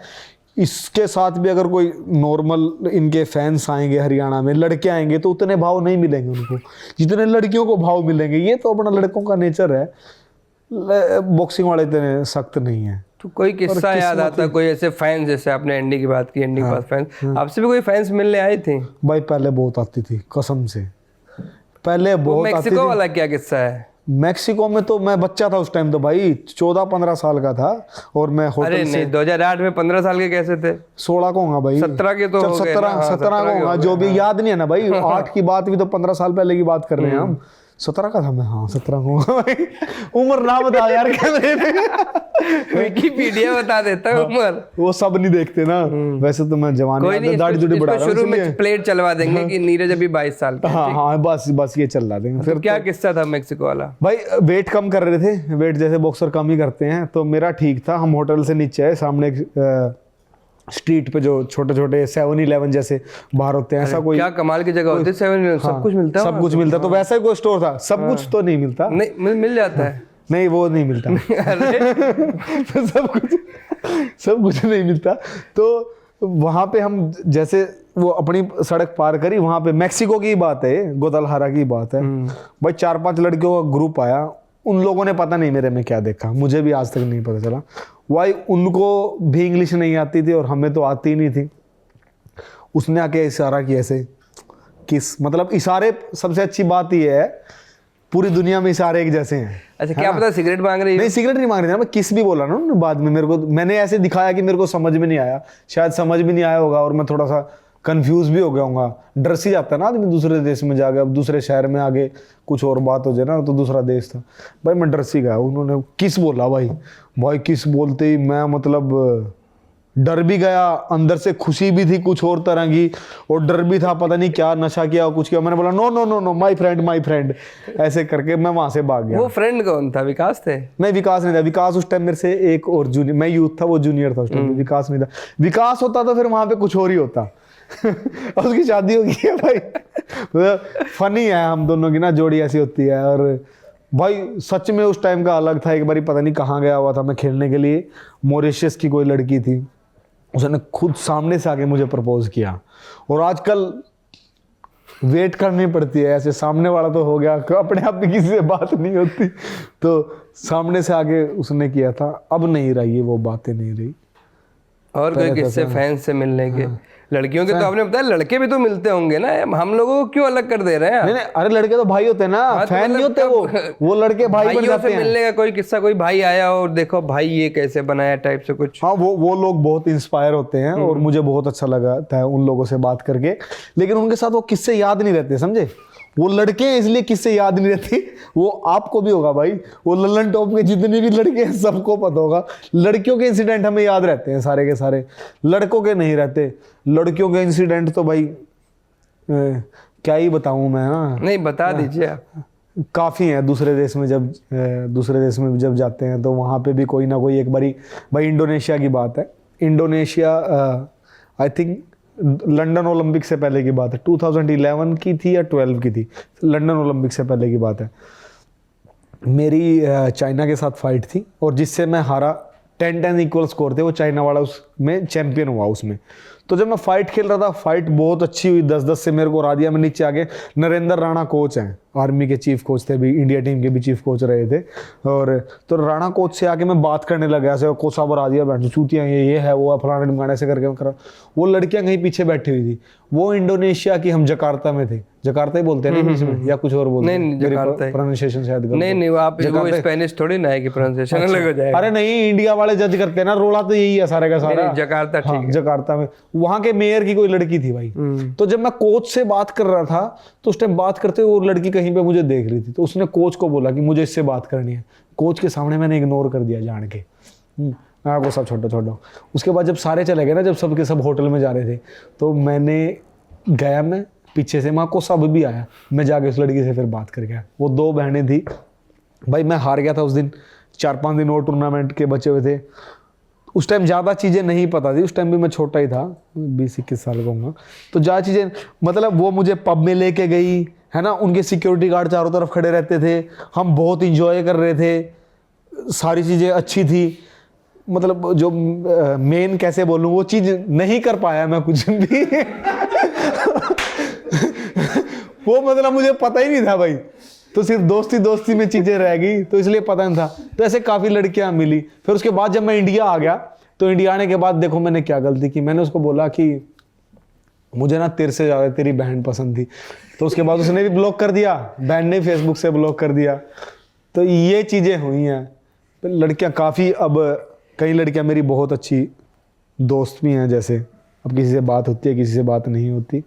इसके साथ भी अगर कोई नॉर्मल इनके फैंस आएंगे हरियाणा में, लड़के आएंगे, तो उतने भाव नहीं मिलेंगे उनको जितने लड़कियों को भाव मिलेंगे। ये तो अपना लड़कों का नेचर है, बॉक्सिंग वाले इतने सख्त नहीं है। तो कोई किस्सा याद आता, कोई ऐसे फैंस, जैसे आपने एंडी की बात की, एंडी के पास फैंस, आपसे भी कोई फैंस मिलने आए थे? भाई पहले बहुत आती थी, कसम से पहले बहुत आती थी। मेक्सिको वाला क्या किस्सा है? मैक्सिको में तो मैं बच्चा था उस टाइम, तो भाई 14-15 साल का था, और मैं होटल अरे नहीं, 2008 में 15 साल के कैसे थे? 16 को होगा भाई, 17 के तो हो गए ना। 17 को होगा, जो भी याद नहीं है ना भाई। 8 की बात भी तो 15 साल पहले की बात कर रहे हैं हम। 17 का था मैं, हाँ 17 को भाई। उम्र ना बता यार कैमरे पे, विकिपीडिया बता देता है उम्र। वो सब नहीं देखते ना। वैसे तो मैं जवान कोई नहीं, दाढ़ी जुड़ी बढ़ा रहा हूँ शुरू में प्लेट चलवा देंगे कि नीरज अभी 22 साल का। हाँ हाँ, बस ये चल रहा देंगे। फिर क्या किस्सा था मैक्सिको वाला? भाई वेट कम कर रहे थे, वेट जैसे बॉक्सर कम ही करते हैं, तो मेरा ठीक था। हम होटल से नीचे आए, सामने स्ट्रीट पे जो छोटे छोटे 7-11 जैसे बाहर होते हैं, ऐसा कोई क्या कमाल की जगह होती है 7-11, सब कुछ मिलता है, सब कुछ मिलता। तो वैसा ही कोई स्टोर था, सब कुछ तो नहीं मिलता, नहीं मिल जाता है। नहीं वो नहीं मिलता। सब कुछ नहीं मिलता। तो वहां पे हम जैसे वो अपनी सड़क पार करी, वहां पे मैक्सिको की बात है, गुadalajara की बात है भाई। 4-5 लड़कियों का ग्रुप आया, उन लोगों ने पता नहीं मेरे में क्या देखा, मुझे भी आज तक नहीं पता चला। भाई उनको भी इंग्लिश नहीं आती थी और हमें तो आती ही नहीं थी। उसने आके इशारा किया ऐसे, किस, मतलब इशारे, सबसे अच्छी बात यह है पूरी दुनिया में इशारे एक जैसे हैं। अच्छा, क्या पता सिगरेट मांग रही है? नहीं सिगरेट नहीं मांग रही थी, मैं किस भी बोला ना बाद में। मेरे को, मैंने ऐसे दिखाया कि मेरे को समझ में नहीं आया, शायद समझ भी नहीं आया होगा, और मैं थोड़ा सा कंफ्यूज भी हो गया हूँगा। डर सी जाता है ना आदमी दूसरे देश में जाके, अब दूसरे शहर में आगे कुछ और बात हो जाए ना, तो दूसरा देश था भाई, मैं डर सी गया। उन्होंने किस बोला भाई किस बोलते ही मैं मतलब डर भी गया, अंदर से खुशी भी थी कुछ और तरह की, और डर भी था, पता नहीं क्या नशा किया कुछ किया। मैंने बोला no no no no my friend, ऐसे करके मैं वहां से भाग गया। वो फ्रेंड कौन था? विकास थे? नहीं विकास नहीं था, विकास उस टाइम मेरे से एक और जूनियर, मैं यूथ था, वो जूनियर था उस टाइम, विकास नहीं था। विकास होता तो फिर वहां पे कुछ और ही होता। और उसकी शादी हो गई है भाई। फनी है हम दोनों की ना जोड़ी, ऐसी होती है। और भाई सच में उस टाइम का अलग था। एक बारी पता नहीं कहाँ गया हुआ था मैं खेलने के लिए, मॉरिशस की कोई लड़की थी, उसने खुद सामने से आके मुझे प्रपोज किया। और आजकल वेट करनी पड़ती है, ऐसे सामने वाला तो हो गया, अपने आप भी किसी से बात नहीं होती, तो सामने से आके उसने किया था। अब नहीं रही है वो बातें, नहीं रही। और कोई किससे फैंस से मिलने के? लड़कियों के तो आपने बताया, लड़के भी तो मिलते होंगे ना, हम लोगों को क्यों अलग कर दे रहे हैं? नहीं, अरे लड़के तो भाई होते हैं ना, फैन नहीं होते वो लड़के भाई बन जाते हैं। मिलने का कोई किस्सा, कोई भाई आया और देखो भाई ये कैसे बनाया टाइप से कुछ? हाँ, वो लोग बहुत इंस्पायर होते हैं, और मुझे बहुत अच्छा लगा था उन लोगों से बात करके। लेकिन उनके साथ वो किस्से याद नहीं रहते, समझे? वो लड़के हैं इसलिए किससे याद नहीं रहती। वो आपको भी होगा भाई, वो लल्लन टॉप के जितने भी लड़के हैं सबको पता होगा, लड़कियों के इंसिडेंट हमें याद रहते हैं सारे के सारे, लड़कों के नहीं रहते। लड़कियों के इंसिडेंट तो भाई क्या ही बताऊं मैं ना। नहीं बता दीजिए आप। काफ़ी है। दूसरे देश में जब जाते हैं तो वहाँ पे भी कोई ना कोई एक बारी, भाई इंडोनेशिया की बात है। Indonesia I think London Olympic से पहले की बात है, 2011 की थी या 12 की थी, लंदन ओलंपिक से पहले की बात है। मेरी चाइना के साथ फाइट थी और जिससे मैं हारा, 10-10 इक्वल स्कोर थे, वो चाइना वाला उसमें चैंपियन हुआ उसमें। तो जब मैं फाइट खेल रहा था, फाइट बहुत अच्छी हुई, 10-10 से मेरे को हरा दिया। मैं नीचे आके, नरेंद्र राणा कोच हैं, आर्मी के चीफ कोच थे, अभी इंडिया टीम के भी चीफ कोच रहे थे। और तो राणा कोच से आके मैं बात करने लगा, ऐसे कोसा पर आ दिया, बैठ चूतियाँ ये है वो है फलाना ढिमकाना, ऐसे करके करा। वो लड़कियां कहीं पीछे बैठी हुई थी, वो इंडोनेशिया की, हम जकार्ता में थे, जकार्ता ही बोलते हैं ना इंग्लिश में, या कुछ और बोलते हैं? नहीं, जकार्ता ही। प्रोनाउंसिएशन शायद नहीं, आप वो स्पेनिश थोड़ी ना है कि प्रोनाउंसिएशन अलग हो जाएगा। अरे नहीं, इंडिया वाले जज करते हैं ना, रोला तो यही है सारे का सारा। जकार्ता, ठीक है। जकार्ता में वहां के मेयर की कोई लड़की थी भाई। तो जब मैं कोच से बात कर रहा था, तो उस टाइम बात करते हुए वो लड़की कहीं पे मुझे देख रही थी, तो उसने कोच को बोला कि मुझे इससे बात करनी है। कोच के सामने मैंने इग्नोर कर दिया जान के, वो सब छोड़ो। उसके बाद जब सारे चले गए ना, जब सब के सब होटल में जा रहे थे, तो मैंने गया, मैं पीछे से, माँ को सब भी आया, मैं जाके उस लड़की से फिर बात कर गया। वो 2 बहनें थी भाई, मैं हार गया था उस दिन, 4-5 दिन और टूर्नामेंट के बचे हुए थे। उस टाइम ज़्यादा चीज़ें नहीं पता थी, उस टाइम भी मैं छोटा ही था, 20-21 साल का हूँ। तो ज़्यादा चीज़ें, मतलब वो मुझे पब में लेके गई है ना, उनके सिक्योरिटी गार्ड चारों तरफ खड़े रहते थे, हम बहुत इंजॉय कर रहे थे, सारी चीज़ें अच्छी थी। मतलब जो मेन कैसे बोलूँ, वो चीज़ नहीं कर पाया मैं कुछ भी वो मतलब मुझे पता ही नहीं था भाई, तो सिर्फ दोस्ती में चीज़ें रह गई, तो इसलिए पता नहीं था। तो ऐसे काफ़ी लड़कियां मिली। फिर उसके बाद जब मैं इंडिया आ गया, तो इंडिया आने के बाद देखो मैंने क्या गलती की, मैंने उसको बोला कि मुझे ना तेरे से ज़्यादा तेरी बहन पसंद थी। तो उसके बाद उसने भी ब्लॉक कर दिया, बहन ने फेसबुक से ब्लॉक कर दिया। तो ये चीज़ें हुई हैं। लड़कियाँ काफ़ी, अब कई लड़कियाँ मेरी बहुत अच्छी दोस्त भी हैं, जैसे अब किसी से बात होती है, किसी से बात नहीं होती,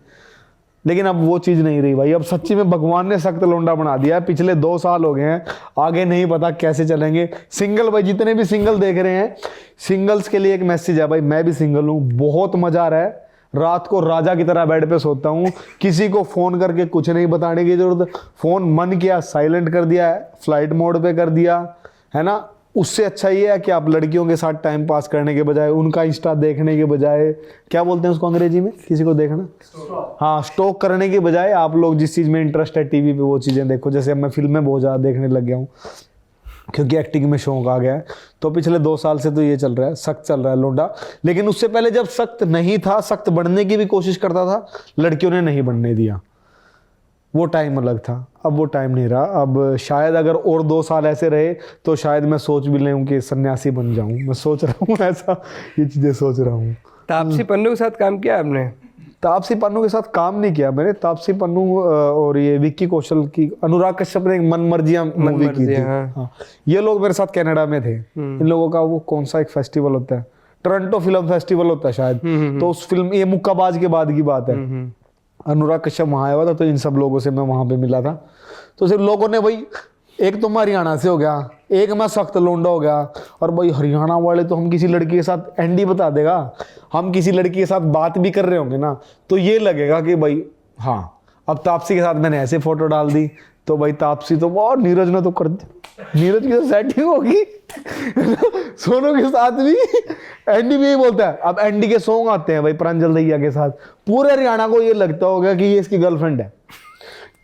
लेकिन अब वो चीज़ नहीं रही भाई। अब सच्ची में भगवान ने सख्त लोंडा बना दिया है। पिछले 2 साल हो गए हैं, आगे नहीं पता कैसे चलेंगे। सिंगल भाई, जितने भी सिंगल देख रहे हैं, सिंगल्स के लिए एक मैसेज है भाई, मैं भी सिंगल हूँ, बहुत मज़ा आ रहा है। रात को राजा की तरह बेड पे सोता हूँ, किसी को फ़ोन करके कुछ नहीं बताने की ज़रूरत। फ़ोन मन किया साइलेंट कर दिया है, फ्लाइट मोड पे कर दिया है ना। उससे अच्छा ये है कि आप लड़कियों के साथ टाइम पास करने के बजाय, उनका इंस्टा देखने के बजाय, क्या बोलते हैं उसको अंग्रेजी में, किसी को देखना, हाँ, स्टॉक करने के बजाय आप लोग जिस चीज़ में इंटरेस्ट है टीवी पे, वो चीज़ें देखो। जैसे अब मैं फिल्में बहुत ज़्यादा देखने लग गया हूँ, क्योंकि एक्टिंग में शौक आ गया है। तो पिछले 2 साल से तो ये चल रहा है, सख्त चल रहा है लोंडा। लेकिन उससे पहले जब सख्त नहीं था, सख्त बनने की भी कोशिश करता था, लड़कियों ने नहीं बनने दिया। वो टाइम अलग था, अब वो टाइम नहीं रहा। अब शायद अगर और 2 साल ऐसे रहे, तो शायद मैं सोच भी लूँ कि सन्यासी बन जाऊँ। मैं सोच रहा हूँ ऐसा, ये चीज़ें सोच रहा हूँ। तापसी पन्नू के साथ काम किया आपने? तापसी पन्नू के साथ काम नहीं किया मैंने। तापसी पन्नू और ये विक्की कौशल की, अनुराग कश्यप ने एक मन मर्जियां मूवी की थी। हाँ, ये लोग मेरे साथ कनाडा में थे। इन लोगों का वो कौन सा एक फेस्टिवल होता है, टोरंटो फिल्म फेस्टिवल होता है शायद, तो उस फिल्म, ये मुक्काबाज के बाद की बात है, अनुराग कश्यप वहाँ आया हुआ था, तो इन सब लोगों से मैं वहाँ पे मिला था। तो सिर्फ लोगों ने भाई, एक तो मैं हरियाणा से हो गया, एक मैं सख्त लोंडा हो गया, और भाई हरियाणा वाले तो हम किसी लड़की के साथ एंडी बता देगा, हम किसी लड़की के साथ बात भी कर रहे होंगे ना, तो ये लगेगा कि भाई हाँ। अब तापसी के साथ मैंने ऐसे फोटो डाल दी, तो भाई तापसी तो बहुत, नीरज ने तो कर दी, नीरज की तो सेटिंग होगी सोनू के साथ भी। एंडी भी यही बोलता है। अब एंडी के सॉन्ग आते हैं भाई प्रांजल दहिया के साथ, पूरे हरियाणा को ये लगता होगा कि ये इसकी गर्लफ्रेंड है।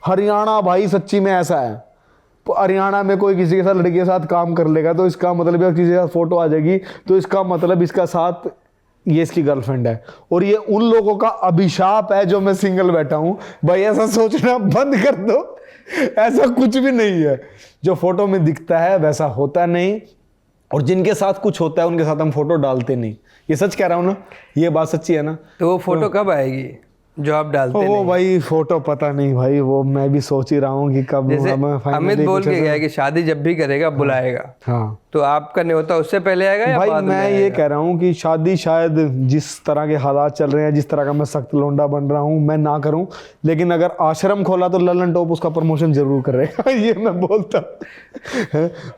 हरियाणा भाई सच्ची में ऐसा है, हरियाणा में कोई किसी के साथ लड़की के साथ काम कर लेगा, तो इसका मतलब, या किसी के साथ फोटो आ जाएगी, तो इसका मतलब इसका साथ ये इसकी गर्लफ्रेंड है। और ये उन लोगों का अभिशाप है जो मैं सिंगल बैठा हूं। भाई ऐसा सोचना बंद कर दो, ऐसा कुछ भी नहीं है। जो फोटो में दिखता है वैसा होता नहीं, और जिनके साथ कुछ होता है उनके साथ हम फोटो डालते नहीं। ये सच कह रहा हूं ना, ये बात सच्ची है ना। तो वो फोटो कब आएगी जो आप डालते नहीं? भाई फोटो पता नहीं भाई, वो मैं भी सोच ही रहा हूँ कि कब। अमित बोल के गया कि शादी जब भी करेगा बुलाएगा। हाँ, तो आपका नहीं होता उससे पहले आएगा या भाई बाद में मैं ये कह रहा हूँ कि शादी शायद जिस तरह के हालात चल रहे हैं, जिस तरह का मैं सख्त लोंडा बन रहा हूँ, मैं ना करूँ। लेकिन अगर आश्रम खोला तो ललन टॉप उसका प्रमोशन जरूर करेगा ये मैं बोलता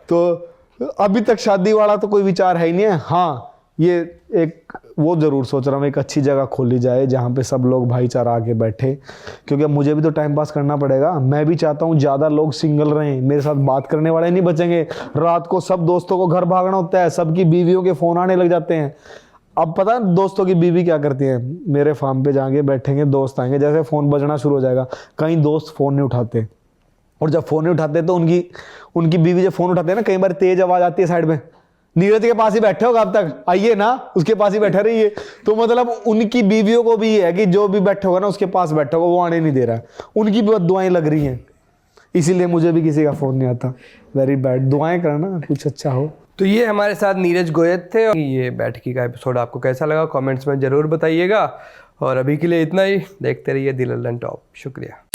तो अभी तक शादी वाला तो कोई विचार है ही नहीं है। हाँ, ये एक वो ज़रूर सोच रहा हूँ, एक अच्छी जगह खोली जाए जहाँ पे सब लोग भाईचारा आके बैठे, क्योंकि अब मुझे भी तो टाइम पास करना पड़ेगा। मैं भी चाहता हूँ ज़्यादा लोग सिंगल रहें, मेरे साथ बात करने वाले नहीं बचेंगे। रात को सब दोस्तों को घर भागना होता है, सबकी बीवियों के फ़ोन आने लग जाते हैं। अब पता है दोस्तों की बीवी क्या करती है, मेरे फार्म पे जाएंगे, बैठेंगे, दोस्त आएंगे, जैसे फ़ोन बजना शुरू हो जाएगा, कई दोस्त फ़ोन नहीं उठाते, और जब फ़ोन नहीं उठाते तो उनकी उनकी बीवी जब फ़ोन उठाते हैं ना, कई बार तेज़ आवाज़ आती है साइड में, नीरज के पास ही बैठे होगा अब तक, आइए ना, उसके पास ही बैठा रहिए। तो मतलब उनकी बीवियों को भी है कि जो भी बैठा होगा ना उसके पास बैठा होगा, वो आने नहीं दे रहा है, उनकी भी दुआएं लग रही हैं, इसीलिए मुझे भी किसी का फ़ोन नहीं आता। वेरी बैड, दुआएं करना कुछ अच्छा हो। तो ये हमारे साथ नीरज गोयत थे। ये बैठकी का एपिसोड आपको कैसा लगा कमेंट्स में ज़रूर बताइएगा, और अभी के लिए इतना ही। देखते रहिए दी लल्लन टॉप। शुक्रिया।